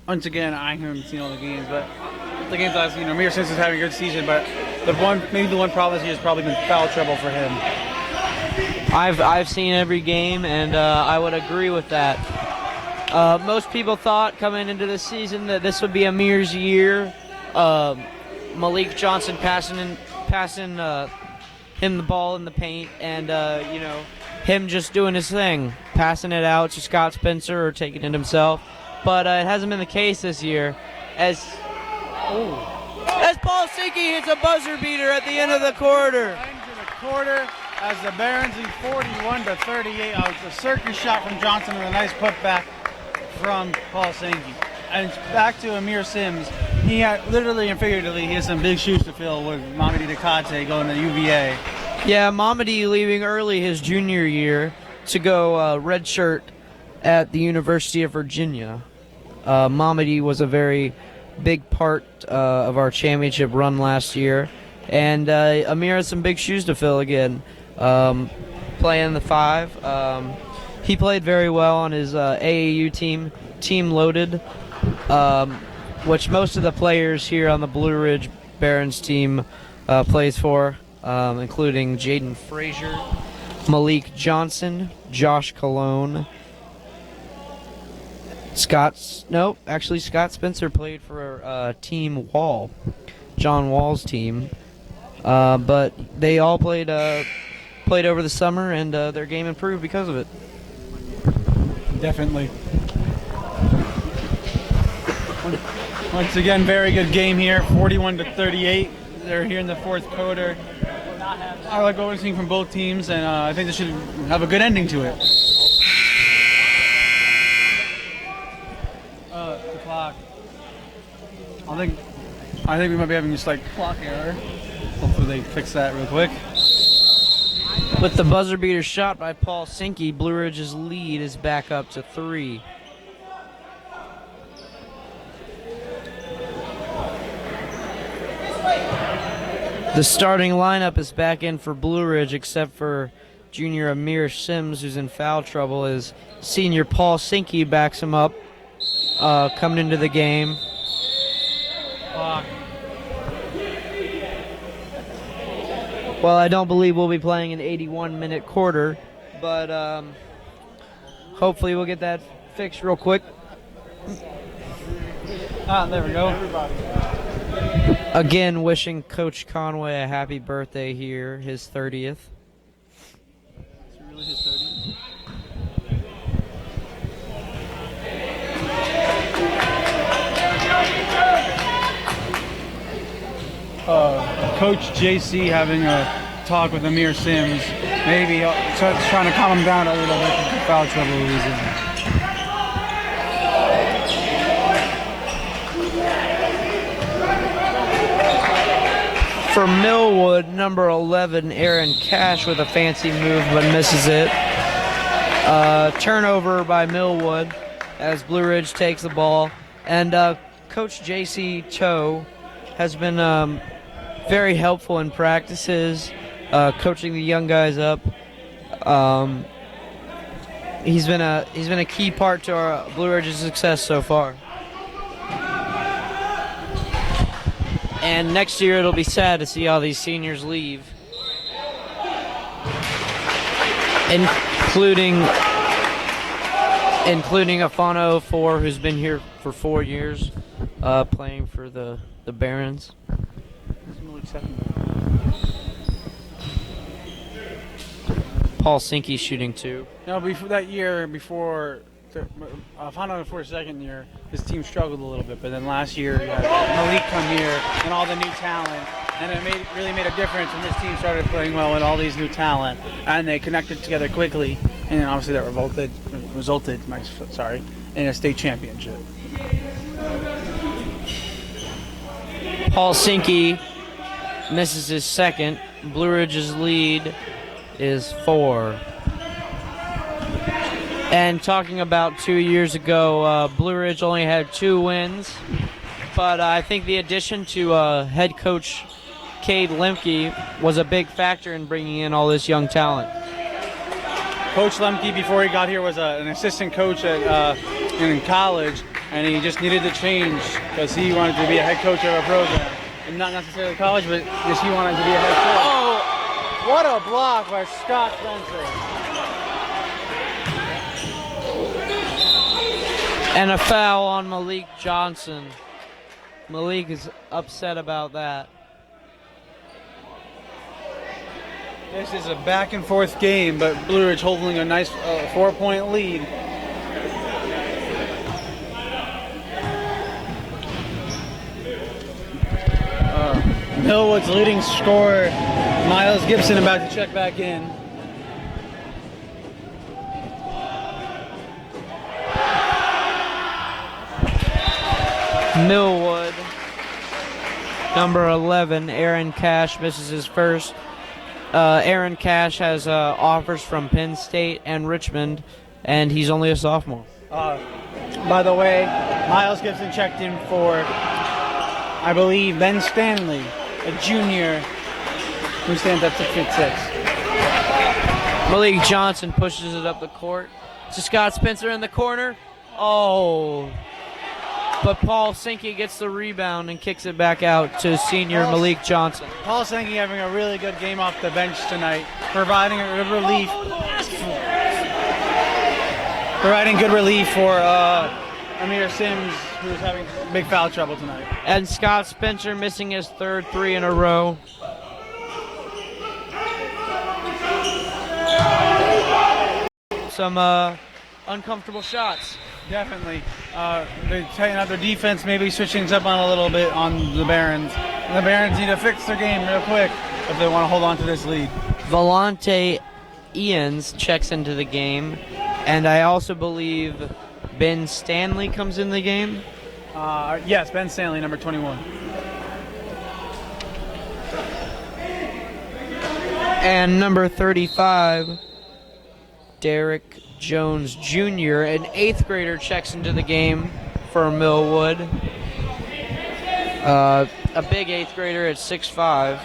Once again, I haven't seen all the games, but the games I've seen, Amir Sims is having a good season, but maybe the one problem this year has probably been foul trouble for him. I've seen every game, and I would agree with that. Most people thought coming into the season that this would be Amir's year. Malik Johnson passing him the ball in the paint, and him just doing his thing, passing it out to Scott Spencer or taking it himself. But it hasn't been the case this year, as Paul Sinke hits a buzzer beater at the end of the quarter. As the Barons lead 41-38. It's a circus shot from Johnson and a nice putback from Paul Sinke. And back to Amir Sims. He had, literally and figuratively, he has some big shoes to fill with Mamadi Dakate going to UVA. Yeah, Mamadi leaving early his junior year to go redshirt at the University of Virginia. Mamadi was a very big part of our championship run last year. And Amir has some big shoes to fill again. Playing the 5. He played very well on his AAU team Loaded, which most of the players here on the Blue Ridge Barons team plays for, including Jaden Frazier, Malik Johnson, Josh Colon, Scott Spencer played for Team Wall, John Wall's team. But they all played over the summer, and their game improved because of it. Definitely. Once again, very good game here, 41-38. They're here in the fourth quarter. I like what we're seeing from both teams, and I think this should have a good ending to it. The clock. I think we might be having just like clock error. Hopefully they fix that real quick. With the buzzer beater shot by Paul Sinke, Blue Ridge's lead is back up to 3. The starting lineup is back in for Blue Ridge, except for junior Amir Sims, who's in foul trouble, as senior Paul Sinke backs him up coming into the game. Well, I don't believe we'll be playing an 81-minute quarter, but hopefully we'll get that fixed real quick. There we go. Again, wishing Coach Conway a happy birthday here, his 30th. Is it really his 30th? Coach JC having a talk with Amir Sims, maybe trying to calm him down a little bit with the foul trouble he's in. For Millwood, number 11, Aaron Cash with a fancy move but misses it. Turnover by Millwood as Blue Ridge takes the ball. And Coach JC Cho has been very helpful in practices, coaching the young guys up. He's been a key part to our Blue Ridge's success so far. And next year it'll be sad to see all these seniors leave, including Afano 4, who's been here for 4 years, playing for the Barons. Paul Sinke shooting 2. No, before that year, Afano for second year, his team struggled a little bit, but then last year you had Malik come here and all the new talent, and it really made a difference when this team started playing well with all these new talent, and they connected together quickly, and obviously that resulted in a state championship. Paul Sinke misses his second. Blue Ridge's lead is 4. And talking about 2 years ago, Blue Ridge only had 2 wins, but I think the addition to head coach Cade Lemke was a big factor in bringing in all this young talent. Coach Lemke, before he got here, was an assistant coach in college, and he just needed to change because he wanted to be a head coach of a program. And not necessarily college, but just he wanted to be a head coach. Oh, what a block by Scott Spencer. And a foul on Malik Johnson. Malik is upset about that. This is a back and forth game, but Blue Ridge holding a nice 4-point lead. Millwood's leading scorer, Miles Gibson, about to check back in. Millwood, number 11, Aaron Cash misses his first. Aaron Cash has offers from Penn State and Richmond, and he's only a sophomore. By the way, Miles Gibson checked in for, I believe, Ben Stanley, a junior who stands up to 6'6". Malik Johnson pushes it up the court to Scott Spencer in the corner. Oh. But Paul Sinke gets the rebound and kicks it back out to senior Malik Johnson. Paul Sinke having a really good game off the bench tonight, providing good relief for Amir Sims, who's having big foul trouble tonight. And Scott Spencer missing his third 3 in a row. Some uncomfortable shots. Definitely. They're tightening up their defense, maybe switching things up on a little bit on the Barons. And the Barons need to fix their game real quick if they want to hold on to this lead. Volante Ians checks into the game, and I also believe Ben Stanley comes in the game. Yes, Ben Stanley, number 21. And number 35, Derek Jones Jr., an 8th grader, checks into the game for Millwood. A big 8th grader at 6'5".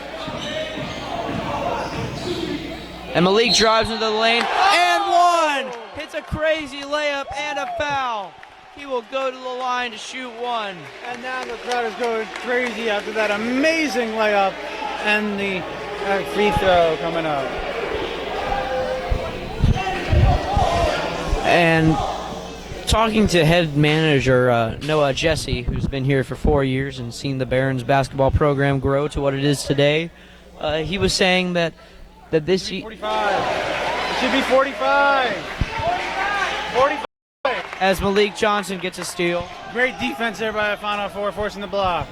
And Malik drives into the lane and one! Hits a crazy layup and a foul. He will go to the line to shoot one. And now the crowd is going crazy after that amazing layup and the free throw coming up. And talking to head manager Noah Jesse, who's been here for 4 years and seen the Barons basketball program grow to what it is today, he was saying that this 45. It should be 45. 45. As Malik Johnson gets a steal. Great defense there by the Final Four, forcing the block.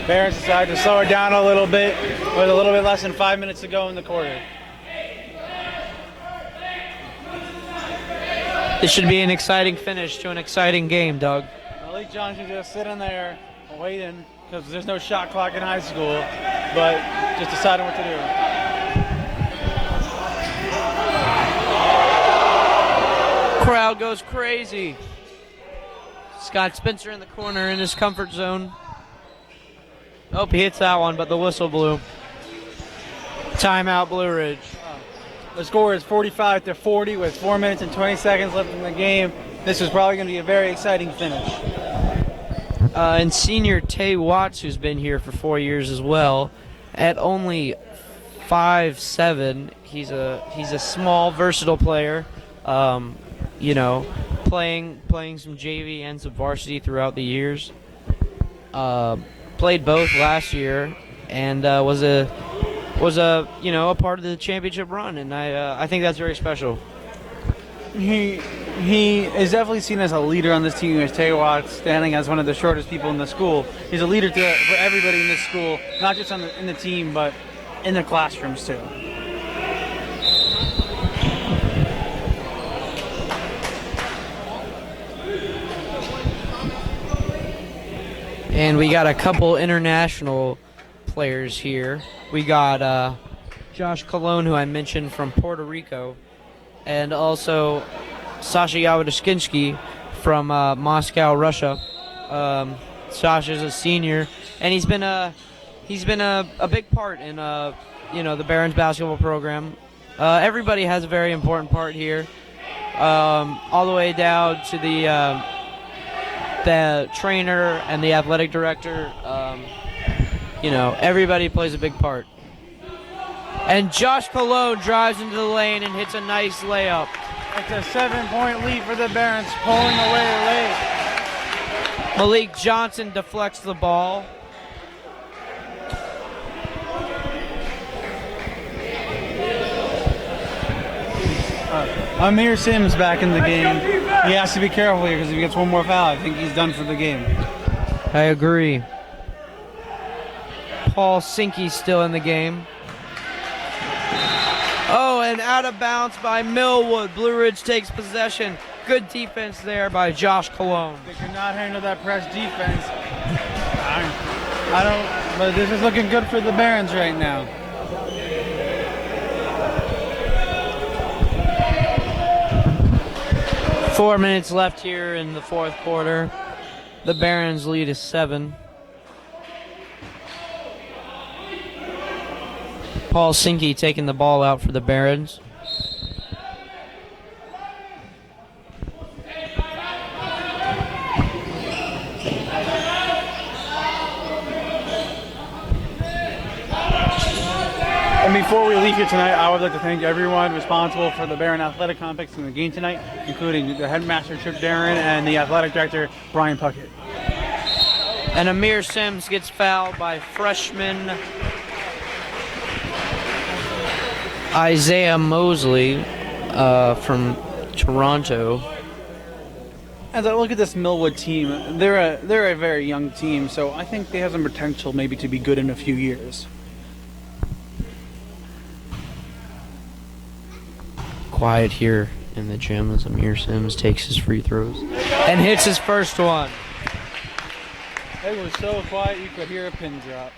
Barons decide to slow it down a little bit with a little bit less than 5 minutes to go in the quarter. This should be an exciting finish to an exciting game, Doug. Malik Johnson just sitting there waiting because there's no shot clock in high school, but just deciding what to do. Crowd goes crazy. Scott Spencer in the corner in his comfort zone. Oh, he hits that one, but the whistle blew. Timeout, Blue Ridge. The score is 45-40 with 4 minutes and 20 seconds left in the game. This is probably going to be a very exciting finish. And senior Tay Watts, who's been here for 4 years as well, at only 5'7", he's a small, versatile player. You know, playing some JV and some varsity throughout the years. Played both last year and was a part of the championship run, and I think that's very special. He is definitely seen as a leader on this team. As Tay Watts, standing as one of the shortest people in the school. He's a leader for everybody in this school, not just in the team, but in the classrooms too. And we got a couple international players here. We got Josh Colon, who I mentioned, from Puerto Rico, and also Sasha Yawadashkinsky from Moscow, Russia. Sasha's a senior, and he's been a big part in the Barons basketball program. Everybody has a very important part here, all the way down to the trainer and the athletic director. Everybody plays a big part. And Josh Colon drives into the lane and hits a nice layup. It's a 7-point lead for the Barons, pulling away late. Malik Johnson deflects the ball. Amir Sims back in the game. He has to be careful here because if he gets one more foul, I think he's done for the game. I agree. Paul Sinke's still in the game. Oh, and out of bounds by Millwood. Blue Ridge takes possession. Good defense there by Josh Colon. They could not handle that press defense. I don't, but this is looking good for the Barons right now. Four minutes left here in the fourth quarter. The Barons lead is 7. Paul Sinke taking the ball out for the Barons. And before we leave here tonight, I would like to thank everyone responsible for the Baron Athletic Complex in the game tonight, including the headmaster, Chip Darren, and the athletic director, Brian Puckett. And Amir Sims gets fouled by freshman Isaiah Mosley from Toronto. As I look at this Millwood team, they're a very young team, so I think they have some potential maybe to be good in a few years. Quiet here in the gym as Amir Sims takes his free throws and hits his first one. It was so quiet you could hear a pin drop.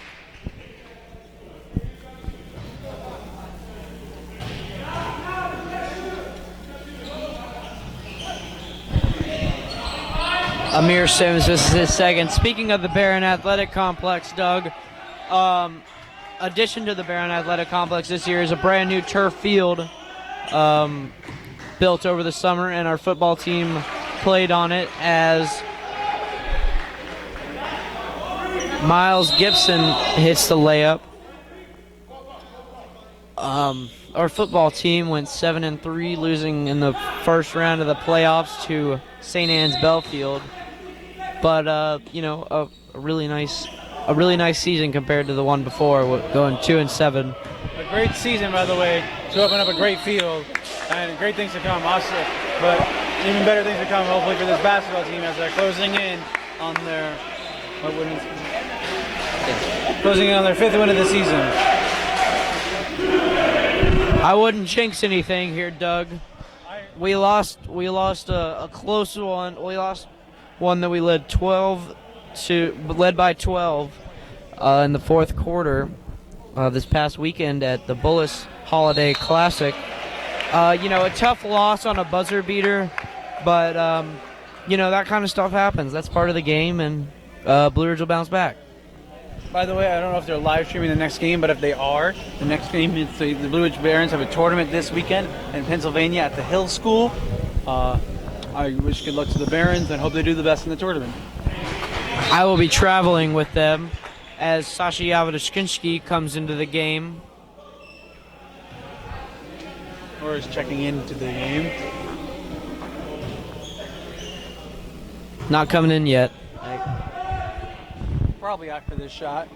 Amir Sims, this is his second. Speaking of the Barron Athletic Complex, Doug, addition to the Barron Athletic Complex this year is a brand new turf field built over the summer, and our football team played on it as Miles Gibson hits the layup. Our football team went 7-3, losing in the first round of the playoffs to St. Anne's Belfield. But a really nice season compared to the one before, going 2-7. A great season, by the way, to open up a great field, and great things to come. Also, but even better things to come, hopefully, for this basketball team as they're closing in on their fifth win of the season. I wouldn't jinx anything here, Doug. We lost a close one. We lost one that we led by 12 in the fourth quarter this past weekend at the Bullis Holiday Classic. A tough loss on a buzzer beater, but that kind of stuff happens. That's part of the game, and Blue Ridge will bounce back. By the way, I don't know if they're live streaming the next game, but if they are, the next game is the Blue Ridge Barons have a tournament this weekend in Pennsylvania at the Hill School. I wish good luck to the Barons and hope they do the best in the tournament. I will be traveling with them as Sasha Yavodashkinsky comes into the game. Or is checking into the game. Not coming in yet. Probably after this shot.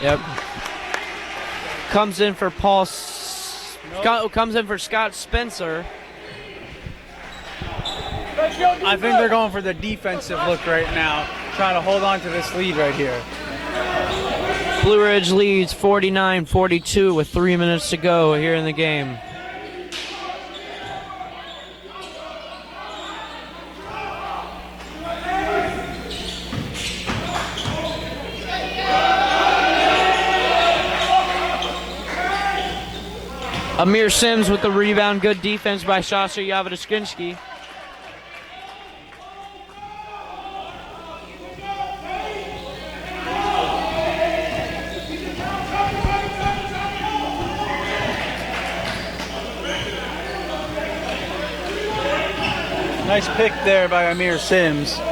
Yep. Comes in for comes in for Scott Spencer. I think they're going for the defensive look right now, trying to hold on to this lead right here. Blue Ridge leads 49-42 with 3 minutes to go here in the game. Amir Sims with the rebound. Good defense by Sasha Yavodashkinsky. Nice pick there by Amir Sims. Ooh.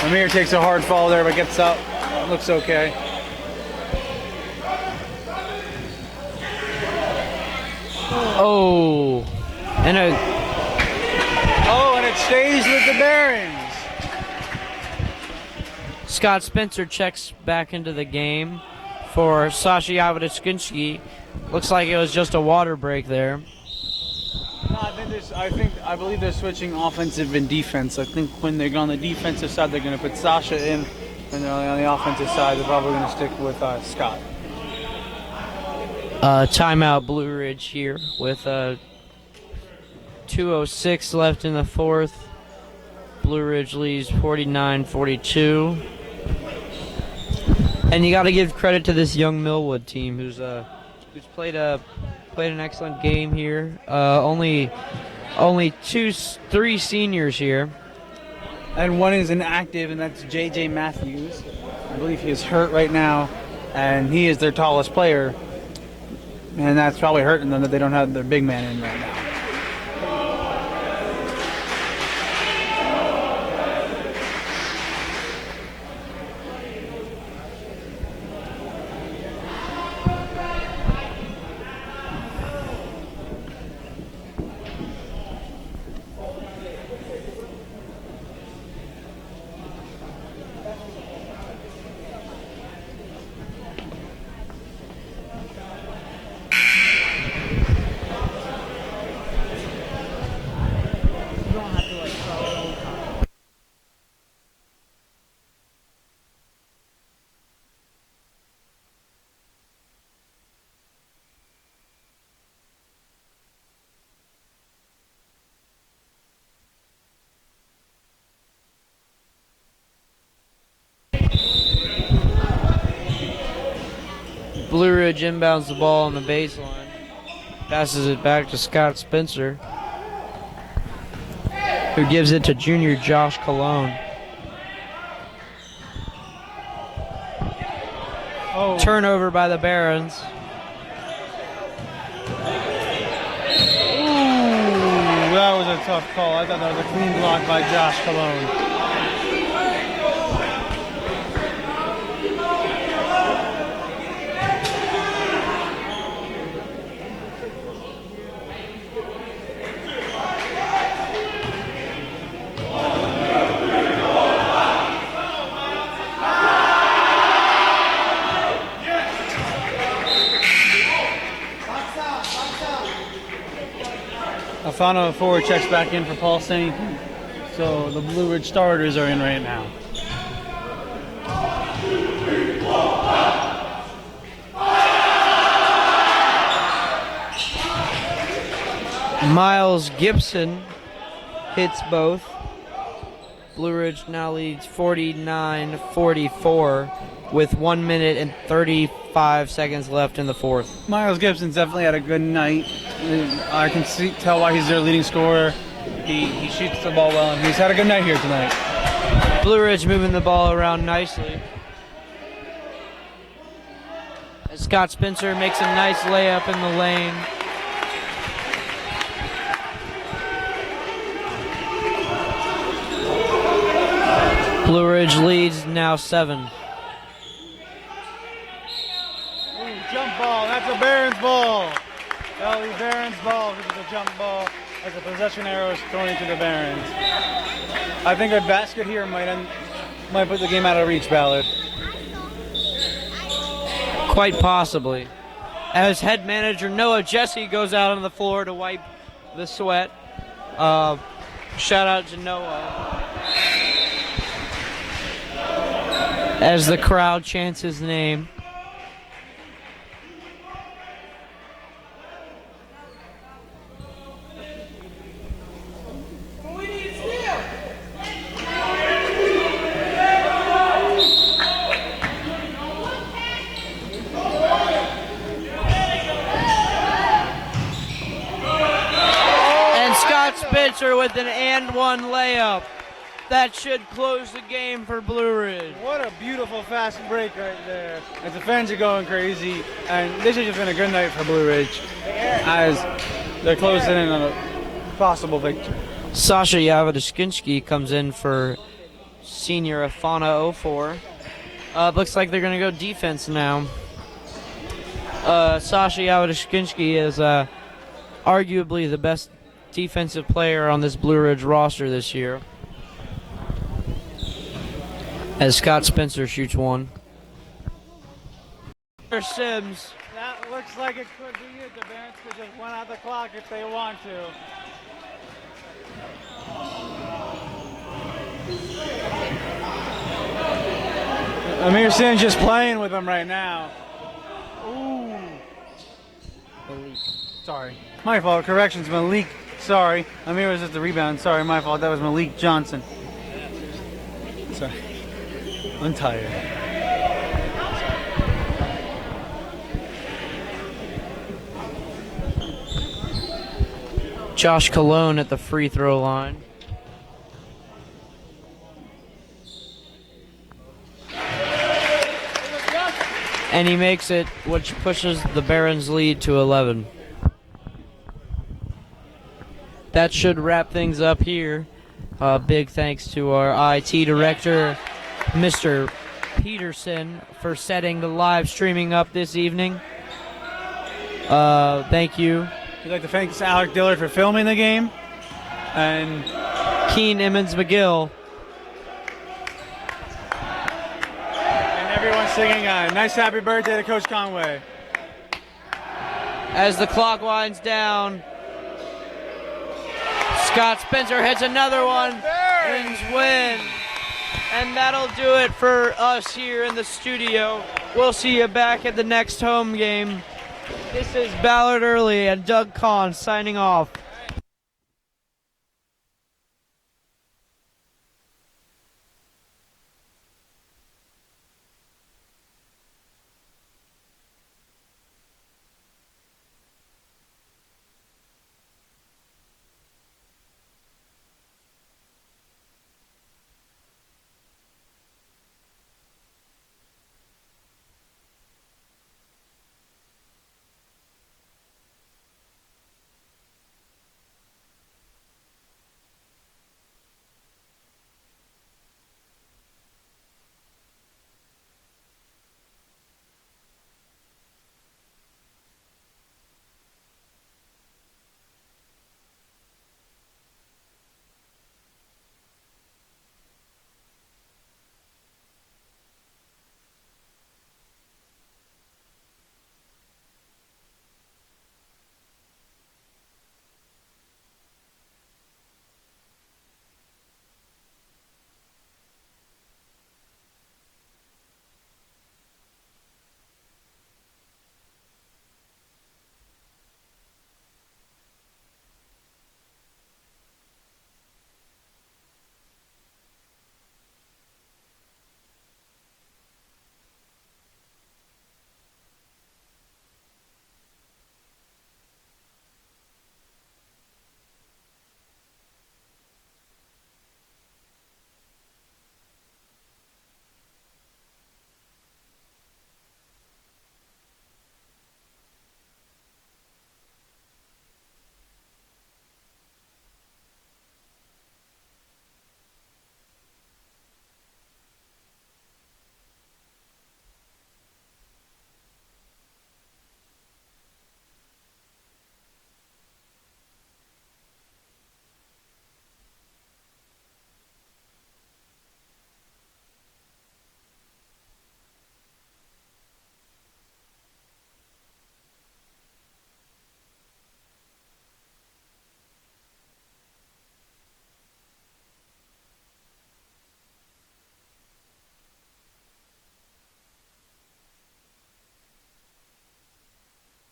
Amir takes a hard fall there, but gets up. Looks okay. Oh, and it stays with the Barons. Scott Spencer checks back into the game for Sasha Yavodashkinsky. Looks like it was just a water break there. No, I believe they're switching offensive and defense. I think when they go on the defensive side, they're going to put Sasha in, and on the offensive side, they're probably going to stick with Scott. Timeout Blue Ridge here with 2:06 left in the fourth. Blue Ridge leads 49-42. And you got to give credit to this young Millwood team who's played an excellent game here. Only three seniors here. And one is inactive, and that's J.J. Matthews. I believe he is hurt right now, and he is their tallest player. And that's probably hurting them that they don't have their big man in right now. Ridge inbounds the ball on the baseline. Passes it back to Scott Spencer, who gives it to junior Josh Cologne. Oh. Turnover by the Barons. Ooh, that was a tough call. I thought that was a clean block by Josh Cologne. Alfano forward checks back in for Paul Saint. So the Blue Ridge starters are in right now. Miles Gibson hits both. Blue Ridge now leads 49-44 with 1 minute and 35 seconds left in the fourth. Miles Gibson's definitely had a good night. I can tell why he's their leading scorer. He shoots the ball well, and he's had a good night here tonight. Blue Ridge moving the ball around nicely. As Scott Spencer makes a nice layup in the lane. Blue Ridge leads now 7. Ooh, jump ball. That's a Barons ball. That'll be Barons ball. This is a jump ball. As the possession arrow is thrown into the Barons. I think a basket here might put the game out of reach, Ballard. Quite possibly. As head manager Noah Jesse goes out on the floor to wipe the sweat. Shout out to Noah. As the crowd chants his name. And Scott Spencer with an and one layup. That should close the game for Blue Ridge. What a beautiful fast break right there. As the fans are going crazy. And this has just been a good night for Blue Ridge. As they're closing in on a possible victory. Sasha Yavodishkinsky comes in for senior Afana 04. Looks like they're going to go defense now. Sasha Yavodishkinsky is arguably the best defensive player on this Blue Ridge roster this year. As Scott Spencer shoots one. Sims. That looks like it could be it. The Barons could just run out the clock if they want to. Amir Sims just playing with them right now. Ooh. Malik. Sorry. My fault. Corrections, Malik. Sorry. Amir was at the rebound. Sorry, my fault. That was Malik Johnson. Sorry. I'm tired. Josh Cologne at the free throw line. And he makes it, which pushes the Barons' lead to 11. That should wrap things up here. Big thanks to our IT director, Mr. Peterson, for setting the live streaming up this evening. Thank you. We'd like to thank Alec Dillard for filming the game. And Keen Emmons McGill. And everyone singing a nice happy birthday to Coach Conway. As the clock winds down, Scott Spencer hits another one. Barons win. And that'll do it for us here in the studio. We'll see you back at the next home game. This is Ballard Early and Doug Kahn signing off.